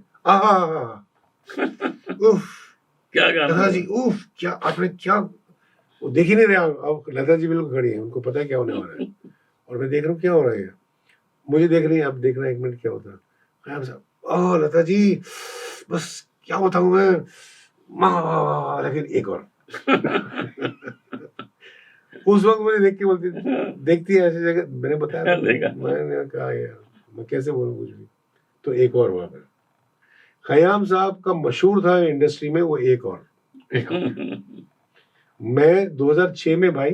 उफ क्या गाना लता जी, उफ क्या आपने, क्या वो देख ही नहीं रहे। अब लता जी बिल्कुल खड़ी है, उनको पता है क्या होने वाला है, और मैं देख रहा हूँ क्या हो रहा है, मुझे देख रही है, अब देखना 1 मिनट क्या होता है। खयाम साहब, ओह लता जी बस क्या बताऊं मैं, लेकिन एक और। उस वक्त मुझे देख के बोलती, देखती है ऐसी जगह, मैंने बताया मैंने कहा यार मैं कैसे बोलूं कुछ भी। तो एक और हुआ। खयाम साहब का मशहूर था इंडस्ट्री में वो एक और। मैं 2006 में भाई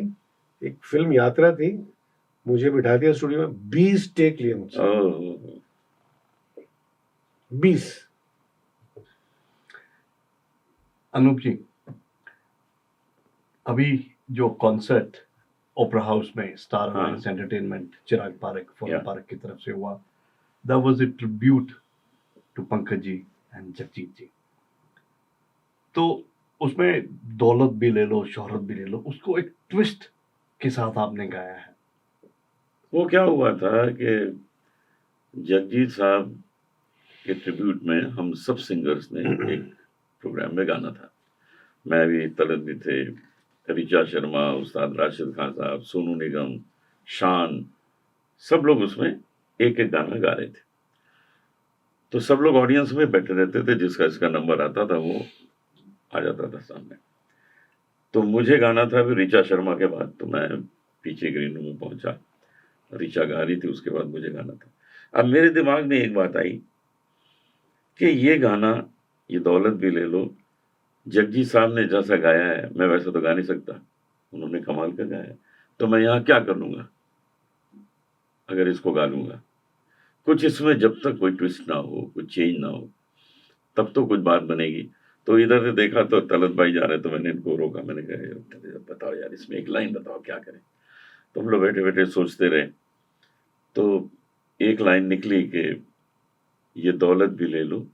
एक फिल्म यात्रा थी, मुझे बिठा दिया स्टूडियो में, 20 टेक लिए मुझसे, ओह, 20। अनूप जी, अभी जो कॉन्सर्ट ओपेरा हाउस में स्टार हाँ। Alliance Entertainment Chirag Parekh forum Yeah. Parekh की तरफ से हुआ, that was a tribute to Pankaj ji and Jagjit ji. तो उसमें दौलत भी ले लो, शोहरत भी ले लो, उसको एक ट्विस्ट के साथ आपने गाया है। वो क्या हुआ था कि जगजीत साहब के ट्रिब्यूट में हम सब सिंगर्स ने एक प्रोग्राम में गाना था। मैं भी, तलत भी थे, ऋचा शर्मा, उस्ताद राशिद खान साहब, सोनू निगम, शान, सब लोग उसमें एक एक गाना गा रहे थे। तो सब लोग ऑडियंस में बैठे रहते थे, जिसका इसका नंबर आता था वो आ जाता था सामने। तो मुझे गाना था अभी ऋचा शर्मा के बाद, तो मैं पीछे ग्रीन रूम में पहुंचा, ऋचा गा रही थी, उसके बाद मुझे गाना था। अब मेरे दिमाग में एक बात आई कि ये गाना, ये दौलत भी ले लो, जगजीत साहब ने जैसा गाया है मैं वैसा तो गा नहीं सकता, उन्होंने कमाल का गाया है, तो मैं यहाँ क्या कर लूंगा अगर इसको गा लूंगा। कुछ इसमें जब तक कोई ट्विस्ट ना हो, कुछ चेंज ना हो, तब तो कुछ बात बनेगी। तो इधर से देखा तो तलत भाई जा रहे, तो मैंने इनको रोका, मैंने कहा बताओ यार, इसमें एक लाइन बताओ क्या करें। तो हम लोग बैठे बैठे सोचते रहे, तो एक लाइन निकली कि ये दौलत भी ले लो,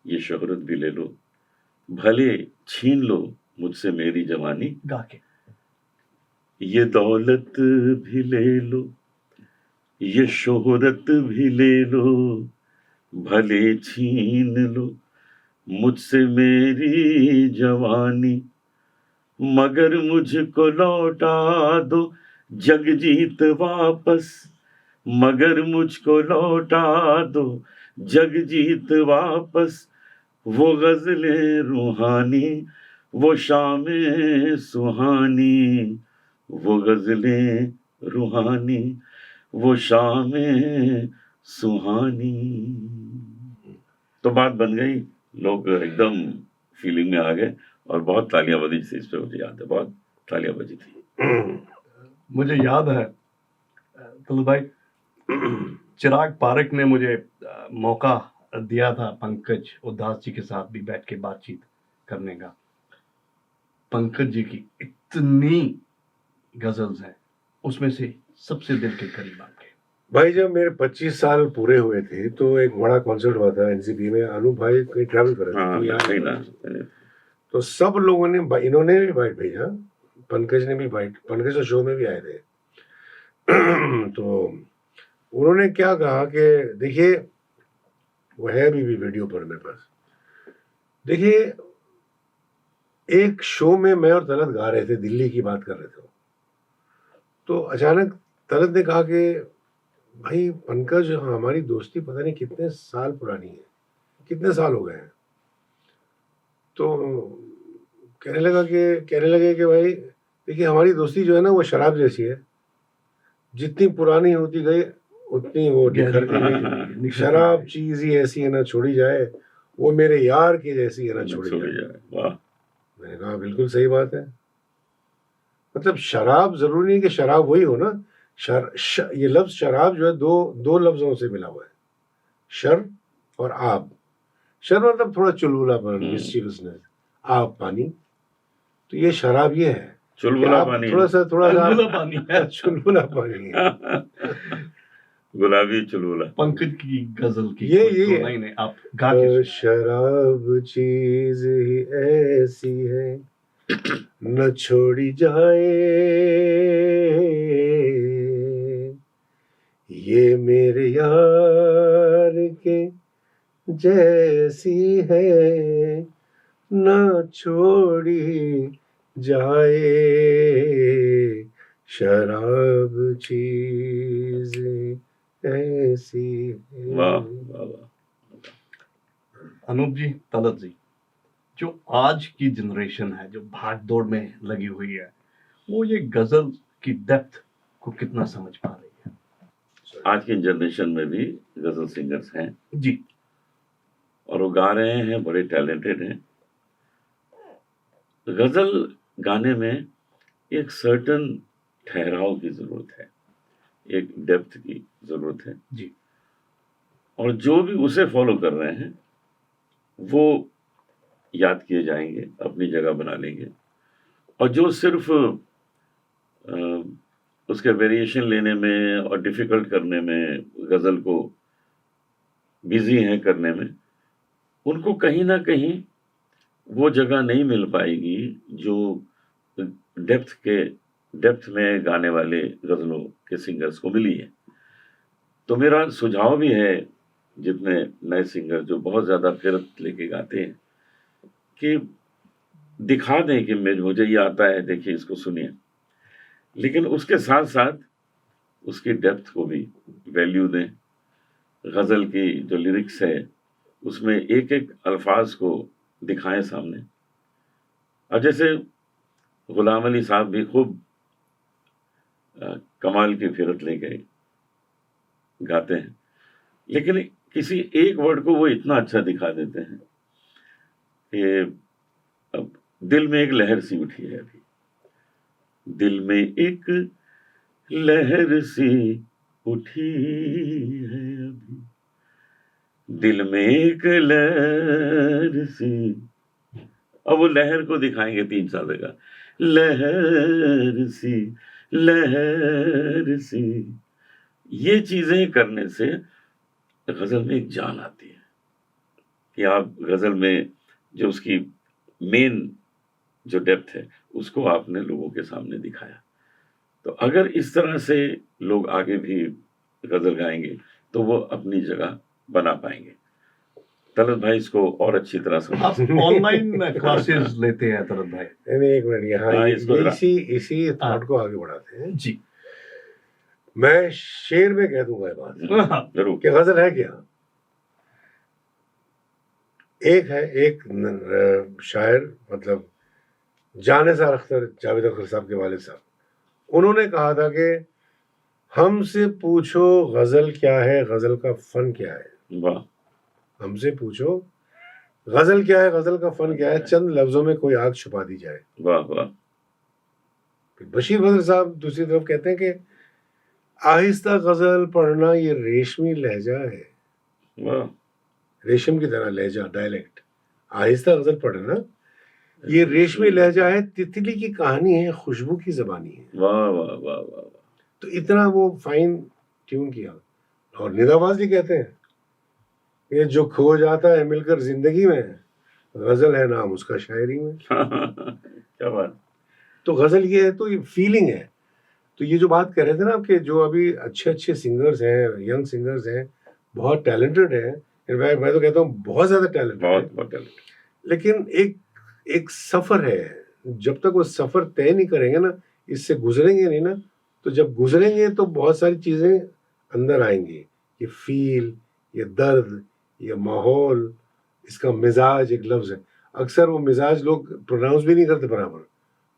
ये शोहरत भी ले लो, भले छीन लो मुझसे मेरी जवानी, गा के ये दौलत भी ले लो, ये शोहरत भी ले लो, भले छीन लो मुझसे मेरी जवानी, मगर मुझको लौटा दो जगजीत वापस, मगर मुझको लौटा दो जगजीत वापस, वो गजलें रूहानी, वो शामें सुहानी, वो गजलें रूहानी, वो शामें सुहानी। तो बात बन गई, लोग एकदम फीलिंग में आ गए और बहुत तालियां बजी थी इस पे, मुझे याद है, बहुत तालियां बजी थी। मुझे याद है तो भाई, चिराग पारेख ने मुझे मौका दिया था पंकज उदास जी के साथ भी बैठ के बातचीत करने का। पंकज जी की इतनी गजल्स हैं, उसमें से सबसे दिल के करीब आपके। भाई जब मेरे 25 साल पूरे हुए थे तो एक बड़ा कॉन्सर्ट हुआ था एनसीपी में, अनूप भाई कहीं ट्रैवल कर रहे थे, हाँ, तो यहाँ नहीं ना, तो सब लोगों ने, इन्होंने भी बाइट भेजा, पंकज ने भी बाइट, पंकज तो शो में भी आए थे। तो उन्होंने क्या कहा कि देखिए, वो है अभी भी वीडियो पर मेरे पास, देखिए एक शो में मैं और तलत गा रहे थे, दिल्ली की बात कर रहे थे, तो अचानक तलत ने कहा कि भाई पंकज, हमारी दोस्ती पता नहीं कितने साल पुरानी है, कितने साल हो गए हैं। तो कहने लगे कि भाई देखिए, हमारी दोस्ती जो है ना वो शराब जैसी है, जितनी पुरानी होती गई उतनी वो निखरती गई। शराब चीज ही ऐसी है ना छोड़ी जाए, वो मेरे यार की जैसी है ना छोड़ी जाए। वाह, मैंने कहा बिल्कुल सही बात है। मतलब शराब जरूरी नहीं कि शराब वही हो ना, ये लफ्ज शराब जो है दो लफ्जों से मिला हुआ है, शर और आब। शर मतलब थोड़ा चुलबुलापन, मिस्चीवसनेस, आब पानी, तो ये शराब ये है, चुलबुला पानी, थोड़ा सा पानी है, चुलबुला पानी है। गुलाबी चुलबुला। पंकज की गजल की ये दो लाइनें आप गा के शराब चीज ही ऐसी है न छोड़ी जाए, ये मेरे यार के जैसी है न छोड़ी जाए, शराब चीज ऐसी है। वाह वाह वाह। अनूप जी, तलत जी, जो आज की जनरेशन है, जो भाग दौड़ में लगी हुई है, वो ये गजल की डेप्थ को कितना समझ पा रही है? आज की जनरेशन में भी गजल सिंगर्स हैं जी, और वो गा रहे हैं, बड़े टैलेंटेड हैं। गजल गाने में एक सर्टन ठहराव की जरूरत है, एक डेप्थ की जरूरत है जी। और जो भी उसे फॉलो कर रहे हैं वो याद किए जाएंगे, अपनी जगह बना लेंगे। और जो सिर्फ उसके वेरिएशन लेने में और डिफिकल्ट करने में, गज़ल को बिजी हैं करने में, उनको कहीं ना कहीं वो जगह नहीं मिल पाएगी जो डेप्थ में गाने वाले गज़लों के सिंगर्स को मिली है। तो मेरा सुझाव भी है जितने नए सिंगर जो बहुत ज़्यादा फिरत लेके गाते हैं कि दिखा दें कि मुझे ये आता है, देखिए इसको सुनिए, लेकिन उसके साथ साथ उसकी डेप्थ को भी वैल्यू दें। गज़ल की जो लिरिक्स है उसमें एक एक अल्फाज को दिखाएं सामने। अब जैसे गुलाम अली साहब भी खूब कमाल की फिरत लेके गाते हैं, लेकिन किसी एक वर्ड को वो इतना अच्छा दिखा देते हैं कि अब दिल में एक लहर सी उठी है, अभी दिल में एक लहर सी उठी है, अभी दिल में एक लहर सी। अब वो लहर को दिखाएंगे 3 साल का, लहर सी लहर सी। ये चीजें करने से गजल में एक जान आती है कि आप गजल में जो उसकी मेन जो डेप्थ है उसको आपने लोगों के सामने दिखाया। तो अगर इस तरह से लोग आगे भी गजल गाएंगे तो वो अपनी जगह बना पाएंगे। तलत भाई इसको और अच्छी तरह से आप ऑनलाइन क्लासेस लेते हैं तलत भाई? नहीं, एक मिनट, यहाँ हाँ, इसको जरा- इसी थॉट को आगे बढ़ाते हैं। जी। मैं शेर में कह दूंगा ये बात जरूर। कि गजल है क्या। एक शायर, मतलब जानिसार अख्तर, जावेद अख्तर साहब के वालिद साहब, उन्होंने कहा था कि हमसे पूछो गजल क्या है, गजल का फन क्या है। वाह। हमसे पूछो गजल क्या है, गजल का फन क्या है, चंद लफ्जों में कोई आग छुपा दी जाए। वाह वाह। फिर बशीर बद्र साहब दूसरी तरफ कहते हैं कि आहिस्ता गजल पढ़ना ये रेशमी लहजा है। वाह। रेशम की तरह लहजा, डायलेक्ट। आहिस्ता गजल पढ़ना ये रेशमी लहजा है, तितली की कहानी है, खुशबू की जबानी है। वाह वाह वाह वाह। तो इतना वो फाइन ट्यून किया। और निदावाज जी कहते हैं ये जो खो जाता है मिलकर जिंदगी में, गजल है नाम उसका शायरी में। क्या बात। तो गजल ये है, तो ये फीलिंग है। तो ये जो बात कर रहे थे ना कि जो अभी अच्छे अच्छे सिंगर्स हैं, यंग सिंगर्स हैं, बहुत टैलेंटेड हैं, इनफैक्ट मैं तो कहता हूँ बहुत ज्यादा टैलेंटेड है, बहुत टैलेंट। लेकिन एक सफर है। जब तक वो सफर तय नहीं करेंगे ना, इससे गुजरेंगे नहीं ना, तो जब गुजरेंगे तो बहुत सारी चीजें अंदर आएंगी। ये फील, ये दर्द, ये माहौल, इसका मिजाज एक लफ्ज है। अक्सर वो मिजाज लोग प्रोनाउंस भी नहीं करते बराबर,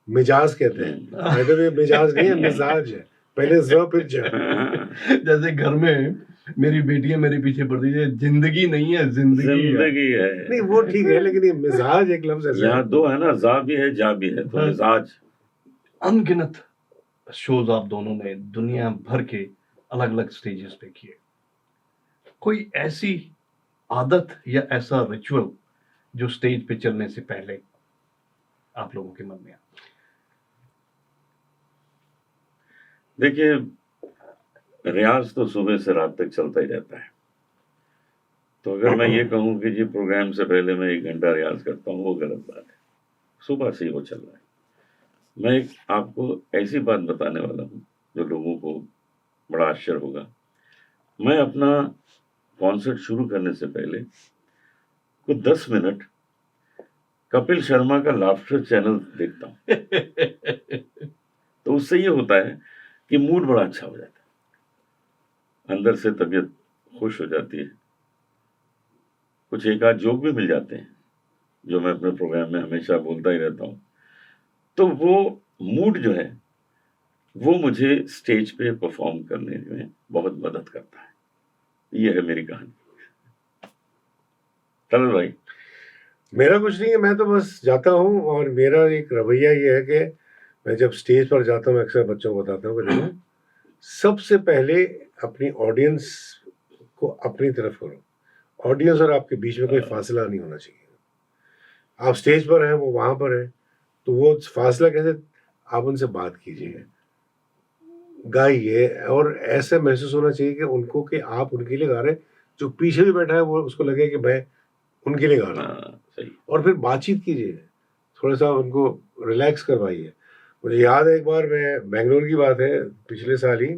मिजाज कहते हैं। तो ये मिजाज नहीं है, मिजाज है। पहले ज फिर ज। जैसे घर में मेरी बेटियां मेरे पीछे पड़ती है, जिंदगी नहीं है, जिंदगी है। नहीं वो ठीक है, लेकिन ये मिजाज एक लफ्ज है। यहाँ 2 है ना, जा भी है जा भी है, तो मिजाज। अनगिनत शोज आप दोनों ने दुनिया भर के अलग अलग स्टेजेस पे किए। कोई ऐसी आदत या ऐसा रिचुअल जो स्टेज पे चलने से पहले आप लोगों के मन में आया? देखिए, रियाज तो सुबह से रात तक चलता ही रहता है। तो अगर मैं ये कहूँ कि जी प्रोग्राम से पहले मैं 1 घंटा रियाज करता हूँ, वो गलत बात है। सुबह से ही वो चल रहा है। मैं एक आपको ऐसी बात बताने वाला हूँ जो लोगों को बड़ा आश्चर्य होगा। मैं अपना कॉन्सर्ट शुरू करने से पहले कुछ 10 मिनट कपिल शर्मा का लाफ्टर चैनल देखता हूँ। तो उससे ये होता है कि मूड बड़ा अच्छा हो जाता है, अंदर से तबीयत खुश हो जाती है। कुछ एक आध जोक भी मिल जाते हैं जो मैं अपने प्रोग्राम में हमेशा बोलता ही रहता हूँ। तो वो मूड जो है वो मुझे स्टेज पे परफॉर्म करने में बहुत मदद करता है। ये है मेरी कहानी। चलो भाई। मेरा कुछ नहीं है, मैं तो बस जाता हूँ और मेरा एक रवैया ये है कि मैं जब स्टेज पर जाता हूँ अक्सर बच्चों को बताता हूँ कि देखो सबसे पहले अपनी ऑडियंस को अपनी तरफ करो। ऑडियंस और आपके बीच में कोई फासला नहीं होना चाहिए। आप स्टेज पर हैं, वो वहां पर है, तो वो फासला कैसे, आप उनसे बात कीजिए, गाइए, और ऐसे महसूस होना चाहिए कि उनको कि आप उनके लिए गा रहे हैं, जो पीछे भी बैठा है वो उसको लगे कि मैं उनके लिए गा रहा हूँ। हाँ, सही। और फिर बातचीत कीजिए, थोड़ा सा उनको रिलैक्स करवाइए। मुझे याद है एक बार, मैं बेंगलोर की बात है, पिछले साल ही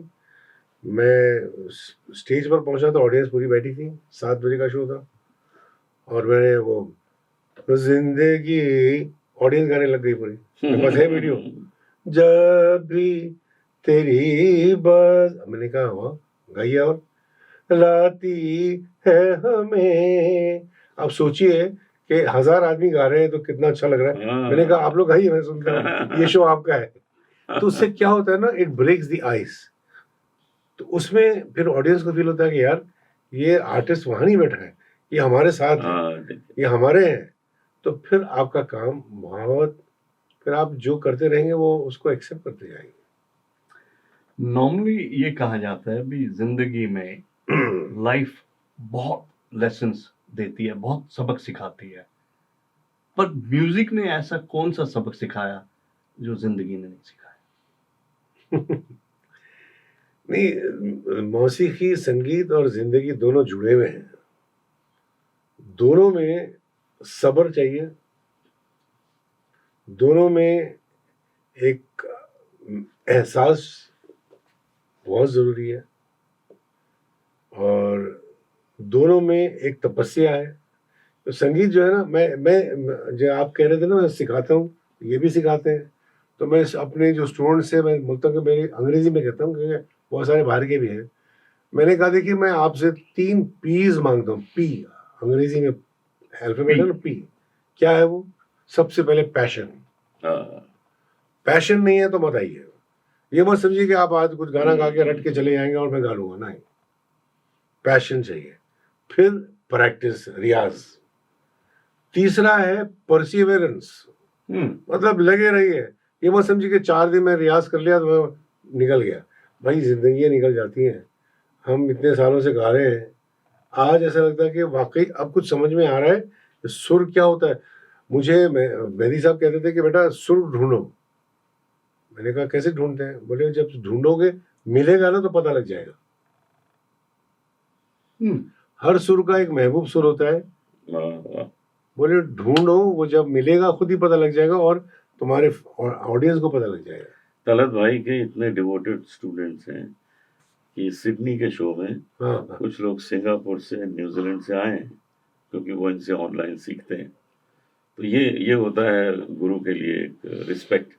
मैं स्टेज पर पहुंचा तो ऑडियंस पूरी बैठी थी, 7 बजे का शो था, और मैंने वो जिंदगी, ऑडियंस गाने लग गई पूरी, मेरे पास है वीडियो, जब भी तेरी बस, मैंने कहा हुआ गाइए और लाती है हमें। आप सोचिए कि 1000 आदमी गा रहे हैं तो कितना अच्छा लग रहा है। हाँ। मैंने कहा आप लोग गाइए, मैं सुनता हूँ, ये शो आपका है। तो उससे क्या होता है ना, इट ब्रेक्स द आइस। तो उसमें फिर ऑडियंस को फील होता है कि यार ये आर्टिस्ट वहां नहीं बैठा है, ये हमारे साथ है, हाँ, ये हमारे हैं। तो फिर आपका काम बहुत, फिर आप जो करते रहेंगे वो उसको एक्सेप्ट करते जाएंगे। नॉर्मली ये कहा जाता है भी जिंदगी में लाइफ बहुत लेसन्स देती है, बहुत सबक सिखाती है, पर म्यूजिक ने ऐसा कौन सा सबक सिखाया जो जिंदगी ने नहीं सिखाया? नहीं, मौसीकी, संगीत और जिंदगी दोनों जुड़े हुए हैं। दोनों में सब्र चाहिए, दोनों में एक एहसास बहुत जरूरी है, और दोनों में एक तपस्या है। तो संगीत जो है ना, मैं जो आप कह रहे थे ना, मैं सिखाता हूँ, ये भी सिखाते हैं। तो मैं अपने जो स्टूडेंट से मैं बोलता हूँ कि मेरी अंग्रेजी में कहता हूँ, क्योंकि बहुत सारे बाहर के भी हैं। मैंने कहा देखिए, मैं आपसे 3 पीज मांगता हूँ। पी अंग्रेजी में अल्फाबेट है ना, पी। क्या है वो? सबसे पहले पैशन। हाँ, पैशन नहीं है तो मत आइए। ये मत समझिए कि आप आज कुछ गाना गा के रट के चले जाएंगे और मैं गा लूंगा, नहीं। पैशन चाहिए। फिर प्रैक्टिस, रियाज। तीसरा है परसिवेरेंस, मतलब लगे रहिए। ये मत समझिए कि 4 दिन में रियाज कर लिया तो मैं निकल गया। भाई जिंदगी निकल जाती हैं। हम इतने सालों से गा रहे हैं, आज ऐसा लगता है कि वाकई अब कुछ समझ में आ रहा है कि सुर क्या होता है। मुझे मेहदी साहब कहते थे कि बेटा सुर ढूंढो। मैंने कहा कैसे ढूंढते हैं? बोले जब ढूंढोगे मिलेगा ना तो पता लग जाएगा। हर सुर का एक महबूब सुर होता है। हाँ, बोले ढूंढो, वो जब मिलेगा खुद ही पता लग जाएगा और तुम्हारे ऑडियंस को पता लग जाएगा। तलत भाई के इतने डिवोटेड स्टूडेंट्स हैं कि सिडनी के शो में हाँ, कुछ लोग सिंगापुर से, न्यूजीलैंड से आए हैं, क्योंकि वो इनसे ऑनलाइन सीखते हैं। तो ये होता है गुरु के लिए एक रिस्पेक्ट।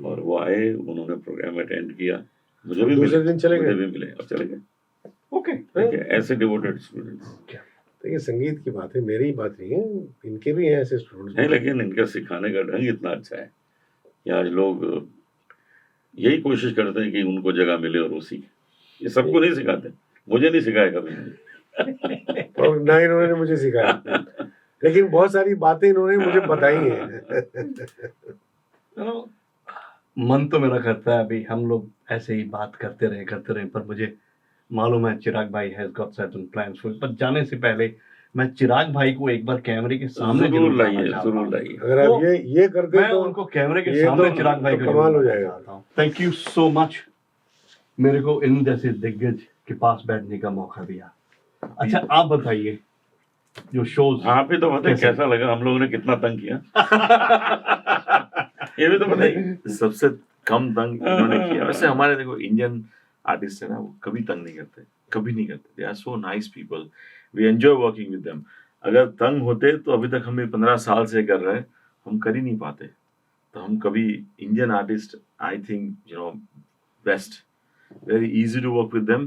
और वो आए, उन्होंने प्रोग्राम अटेंड किया, मुझे भी दूसरे मिले, दिन चले मुझे गए। भी मिले, अब चले गए। ओके, ठीक है, ऐसे डिवोटेड स्टूडेंट्स तो ये संगीत की बात है, मेरी ही बात नहीं है, इनके भी हैं ऐसे हैं, स्टूडेंट्स। लेकिन इनका सिखाने का ढंग इतना अच्छा है कि आज लोग यही कोशिश करते हैं कि उनको जगह मिले और वो सीखे। ये सबको नहीं सिखाते, मुझे नहीं सिखाया कभी नहीं। और ना इन्होंने मुझे सिखाया, लेकिन बहुत सारी बातें इन्होंने मुझे बताई हैं। मन तो मेरा करता है अभी हम लोग ऐसे ही बात करते रहे, पर मुझे मालूम है चिराग भाई हैज गॉट सर्टेन प्लान्स। पर जाने से पहले मैं चिराग भाई को एक बार कैमरे के सामने जरूर लाना लाइए, चाहता जरूर हूं। लाइए। अगर आप तो ये करते मैं तो उनको कैमरे के ये सामने तो- चिराग भाई तो को कमाल हो जरूर लाना जाएगा। चाहता हूं। थैंक यू सो मच मेरे को इन जैसे दिग्गज के पास बैठने का मौका दिया। अच्छा आप बताइए जो शोज आप भी तो बताइए कैसे? कैसा लगा, हम लोगों ने कितना तंग किया। ये भी तो बताइए। सबसे कम तंग इन्होंने किया। वैसे हमारे देखो इंडियन आर्टिस्ट है ना, वो कभी तंग नहीं करते, कभी नहीं करते। They are so nice people, we enjoy working with them. अगर तंग होते तो अभी तक हम 15 साल से कर रहे हैं, हम कर ही नहीं पाते। तो हम कभी Indian artist, I think you know best, very easy to work with them,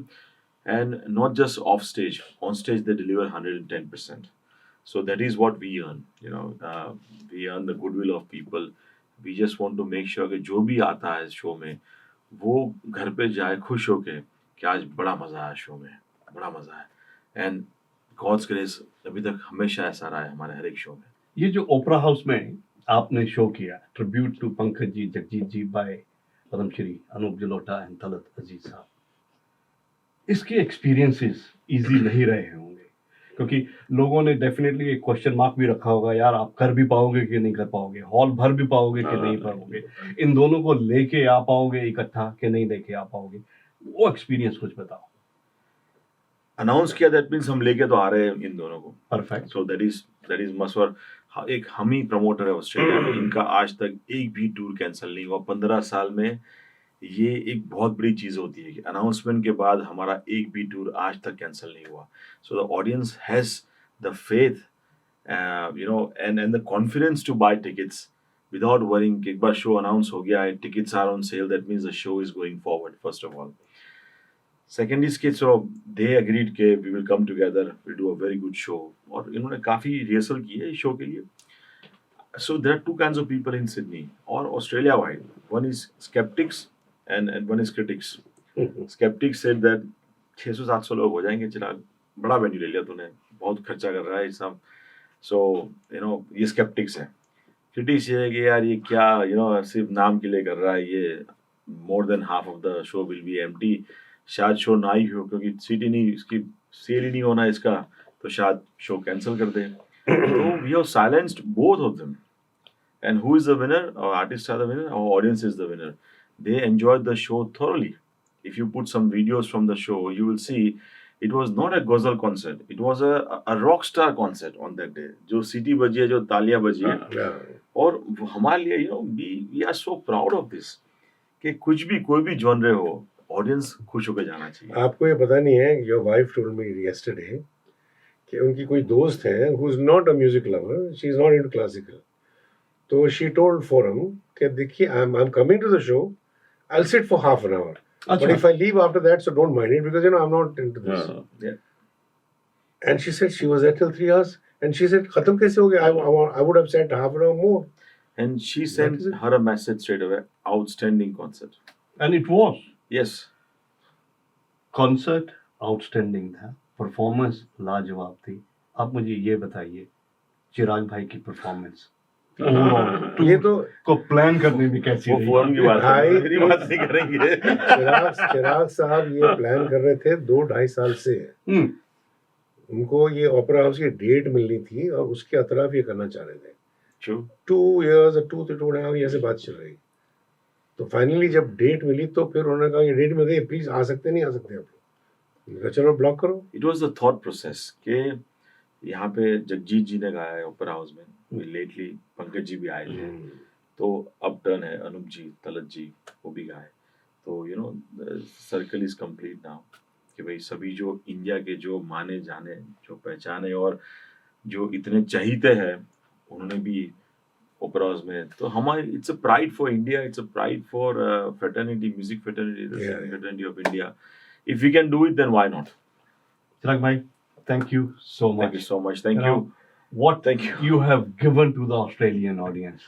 and not just off stage, on stage they deliver 110%. So that is what we earn, you know. We earn the goodwill of people. We just want to make sure कि जो भी आता है show में वो घर पे जाए खुश होके कि आज बड़ा मजा आया शो में, बड़ा मजा है। एंड गॉड्स ग्रेस अभी तक हमेशा ऐसा रहा है हमारे हर एक शो में। ये जो ओपरा हाउस में आपने शो किया tribute to Pankaj ji, Jagjit ji by Padmashri Anup Jalota and Talat Aziz sahab, इसके एक्सपीरियंसेस इजी नहीं रहे होंगे, क्योंकि लोगों ने डेफिनेटली एक क्वेश्चन मार्क भी रखा होगा, यार आप कर भी पाओगे कि नहीं कर पाओगे, हॉल भर भी पाओगे कि नहीं पाओगे, इन दोनों को लेके आ पाओगे इकट्ठा कि नहीं लेके आ पाओगे, वो एक्सपीरियंस कुछ बताओ। अनाउंस किया, दैट मीन्स हम लेके तो आ रहे हैं इन दोनों को। परफेक्ट। सो दैट इज मसवर। एक हम ही प्रमोटर है ऑस्ट्रेलिया में, इनका आज तक एक भी टूर कैंसिल नहीं हुआ 15 साल में। ये एक बहुत बड़ी चीज़ होती है कि अनाउंसमेंट के बाद हमारा एक भी टूर आज तक कैंसिल नहीं हुआ। So the audience has the faith and the confidence to buy tickets without worrying कि एक बार शो अनाउंस हो गया है, tickets are on sale, that means the show is going forward first of all. Second is कि so they agreed के we will come together, we do a very good show, और इन्होंने काफ़ी rehearsal की है इस शो के लिए। So there are two kinds of people in Sydney और Australia wide, one is sceptics and one is critics. Skeptics said that 600-700 लोग हो जाएंगे, चिराग बड़ा वेन्यू ले लिया तूने, बहुत खर्चा कर रहा है सब। सो ये स्केप्टिक्स हैं। क्रिटिक्स ये है कि यार ये क्या सिर्फ नाम के लिए कर रहा है, ये more than half of the show will be empty, शायद शो ना ही हो क्योंकि सीट ही नहीं, इसकी सेल ही नहीं होना इसका, तो शायद शो कैंसिल कर दे। तो we have silenced both of them, and who is the winner? Our artist are the winner, our audience is the winner. They enjoyed the show thoroughly. If you put some videos from the show, you will see it was not a ghazal concert. It was a rock star concert on that day. जो सीटी बजी है, जो तालियां बजी है, और हमारे लिए we are so proud of this कि कुछ भी कोई भी जॉनरे हो, ऑडियंस खुश होकर जाना चाहिए। आपको ये पता नहीं है, your wife told me yesterday कि उनकी कोई दोस्त है who is not a music lover, she is not into classical. तो she told forum कि देखिए I'm coming to the show, I'll sit for half an hour. But if I leave after that, so don't mind it because I'm not into this. Yeah. And she said she was there till 3 hours. And she said, "Khatam kaise ho gaya? I would have sat half an hour more." And she sent her a message straight away. Outstanding concert. And it was. Yes. Concert outstanding था, performance लाजवाब थी। अब मुझे ये बताइए चिराग भाई की performance ये तो को प्लान करने में कैसी वो रही? फोरम की बात है, मेरी बात नहीं करेंगे। चिराग साहब ये प्लान कर रहे थे 2-2.5 साल से। उनको ये ओपेरा हाउस की डेट मिलनी थी और उसके अतराफ ये करना चाह रहे थे। 2 years or 2.5 years से बात चल रही। तो फाइनली जब डेट मिली तो फिर उन्होंने कहा ये डेट मिल गई, प्लीज आ सकते नहीं आ सकते आप लोग, चलो ब्लॉक करो। It was the thought process के यहाँ पे जगजीत जी ने गाया है ओपेरा हाउस में, लेटली पंकज जी भी आए थे, तो अब टर्न है अनुप जी, तलत जी वो भी गाए, तो सर्कल इज कंप्लीट नाउ कि भाई सभी जो इंडिया के जो माने जाने, जो पहचाने और जो इतने चहीते हैं, उन्होंने भी ओपेरा हाउस में, तो हमारे it's a pride for India, it's a pride for fraternity, music fraternity, the fraternity of India. If we can do it then why not. Chirag भाई, thank you so much. Thank you so much. Thank you. What Thank you have given to the Australian audience.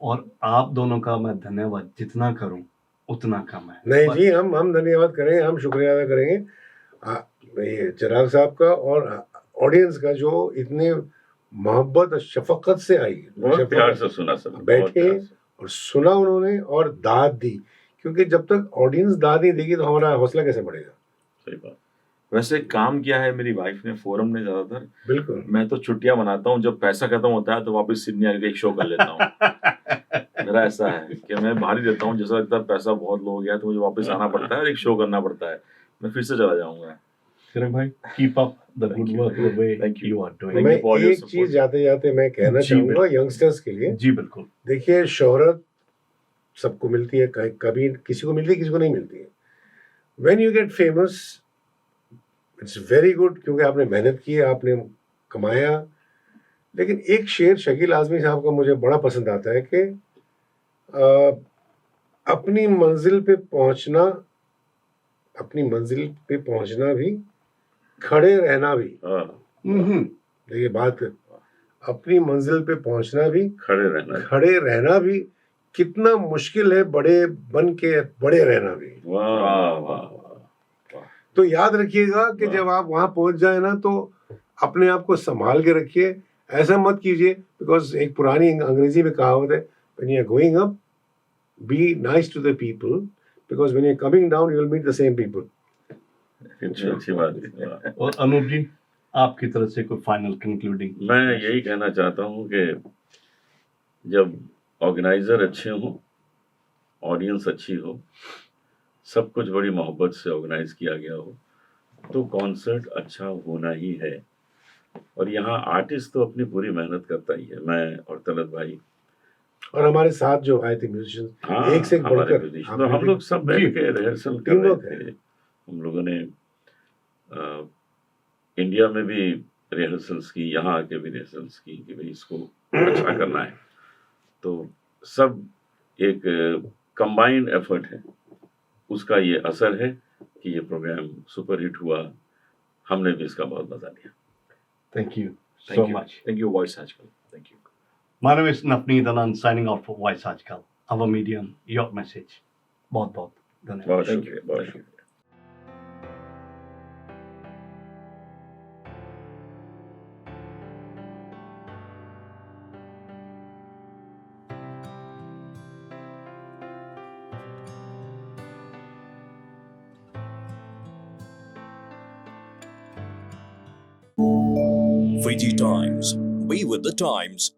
और आप दोनों का मैं धन्यवाद जितना करूं उतना कम है। नहीं जी, हम धन्यवाद करेंगे, हम शुक्रिया अदा करेंगे ये चिराग साहब का और ऑडियंस का जो इतने मोहब्बत और शफकत से आई, बहुत प्यार से सुना सब, बैठे और सुना उन्होंने और दाद दी, क्योंकि जब तक ऑडियंस दाद नहीं देगी तो हमारा हौसला कैसे बढ़ेगा। सही बात। वैसे काम किया है मेरी वाइफ ने, फोरम ने ज्यादातर। बिल्कुल। मैं तो छुट्टियां मनाता हूँ, जब पैसा खत्म होता है तो वापस सिडनी आके एक शो कर लेता हूँ। मेरा ऐसा है कि मैं बाहर ही रहता हूँ, जैसा लगता है पैसा बहुत लो हो गया तो मुझे वापस आना पड़ता है और एक शो करना पड़ता है, मैं फिर से चला जाऊंगा। चिराग भाई, keep up the good work the way you are doing. मैं एक चीज जाते जाते मैं कहना चाहूंगा यंगस्टर्स के लिए। जी बिल्कुल। देखिए, शोहरत सबको मिलती है, कभी किसी को मिलती है, किसी को नहीं मिलती है। When you get famous it's very good, क्योंकि आपने मेहनत की, आपने कमाया। लेकिन एक शेर शकील आजमी साहब का मुझे बड़ा पसंद आता है कि अपनी मंजिल पे पहुंचना भी, खड़े रहना भी। देखिए बात, अपनी मंजिल पे पहुंचना भी, खड़े रहना भी कितना मुश्किल है, बड़े बन के बड़े रहना भी। वाह वाह। तो याद रखिएगा कि जब आप वहां पहुंच जाए ना, तो अपने आप को संभाल के रखिए, ऐसा मत कीजिए, बिकॉज एक पुरानी अंग्रेजी में कहावत है, when you are going up be nice to the people, because when you're coming down, you'll meet the same people. अच्छी बात है। और अनूप जी, आपकी तरफ से कोई फाइनल कंक्लूडिंग? मैं यही कहना चाहता हूँ कि जब ऑर्गेनाइजर अच्छे हों, ऑडियंस अच्छी हो, सब कुछ बड़ी मोहब्बत से ऑर्गेनाइज किया गया हो, तो कॉन्सर्ट अच्छा होना ही है। और यहाँ आर्टिस्ट तो अपनी पूरी मेहनत करता ही है, मैं और तलत भाई और हमारे साथ जो आए थे म्यूजिशियंस, हाँ, एक से एक हमारे बढ़कर, musician, तो हम लोग सब बैठ के रिहर्सल कर टीम रहे वर्क थे। हम लोगों ने इंडिया में भी रिहर्सल्स की, यहाँ आके भी रिहर्सल्स की कि भाई इसको अच्छा करना है। तो सब एक कंबाइंड एफर्ट है, उसका ये असर है कि ये प्रोग्राम सुपरहिट हुआ। हमने भी इसका बहुत मजा लिया। Thank you so Thank you. much. Thank you, Voice Ajkal. Thank you. My name is Navneet Anand, signing out for Voice Ajkal. Our medium, your message. बहुत बहुत धन्यवाद। बहुत Thank शुक्रिया, you. बहुत Thank you. शुक्रिया। VG Times. Be with the times.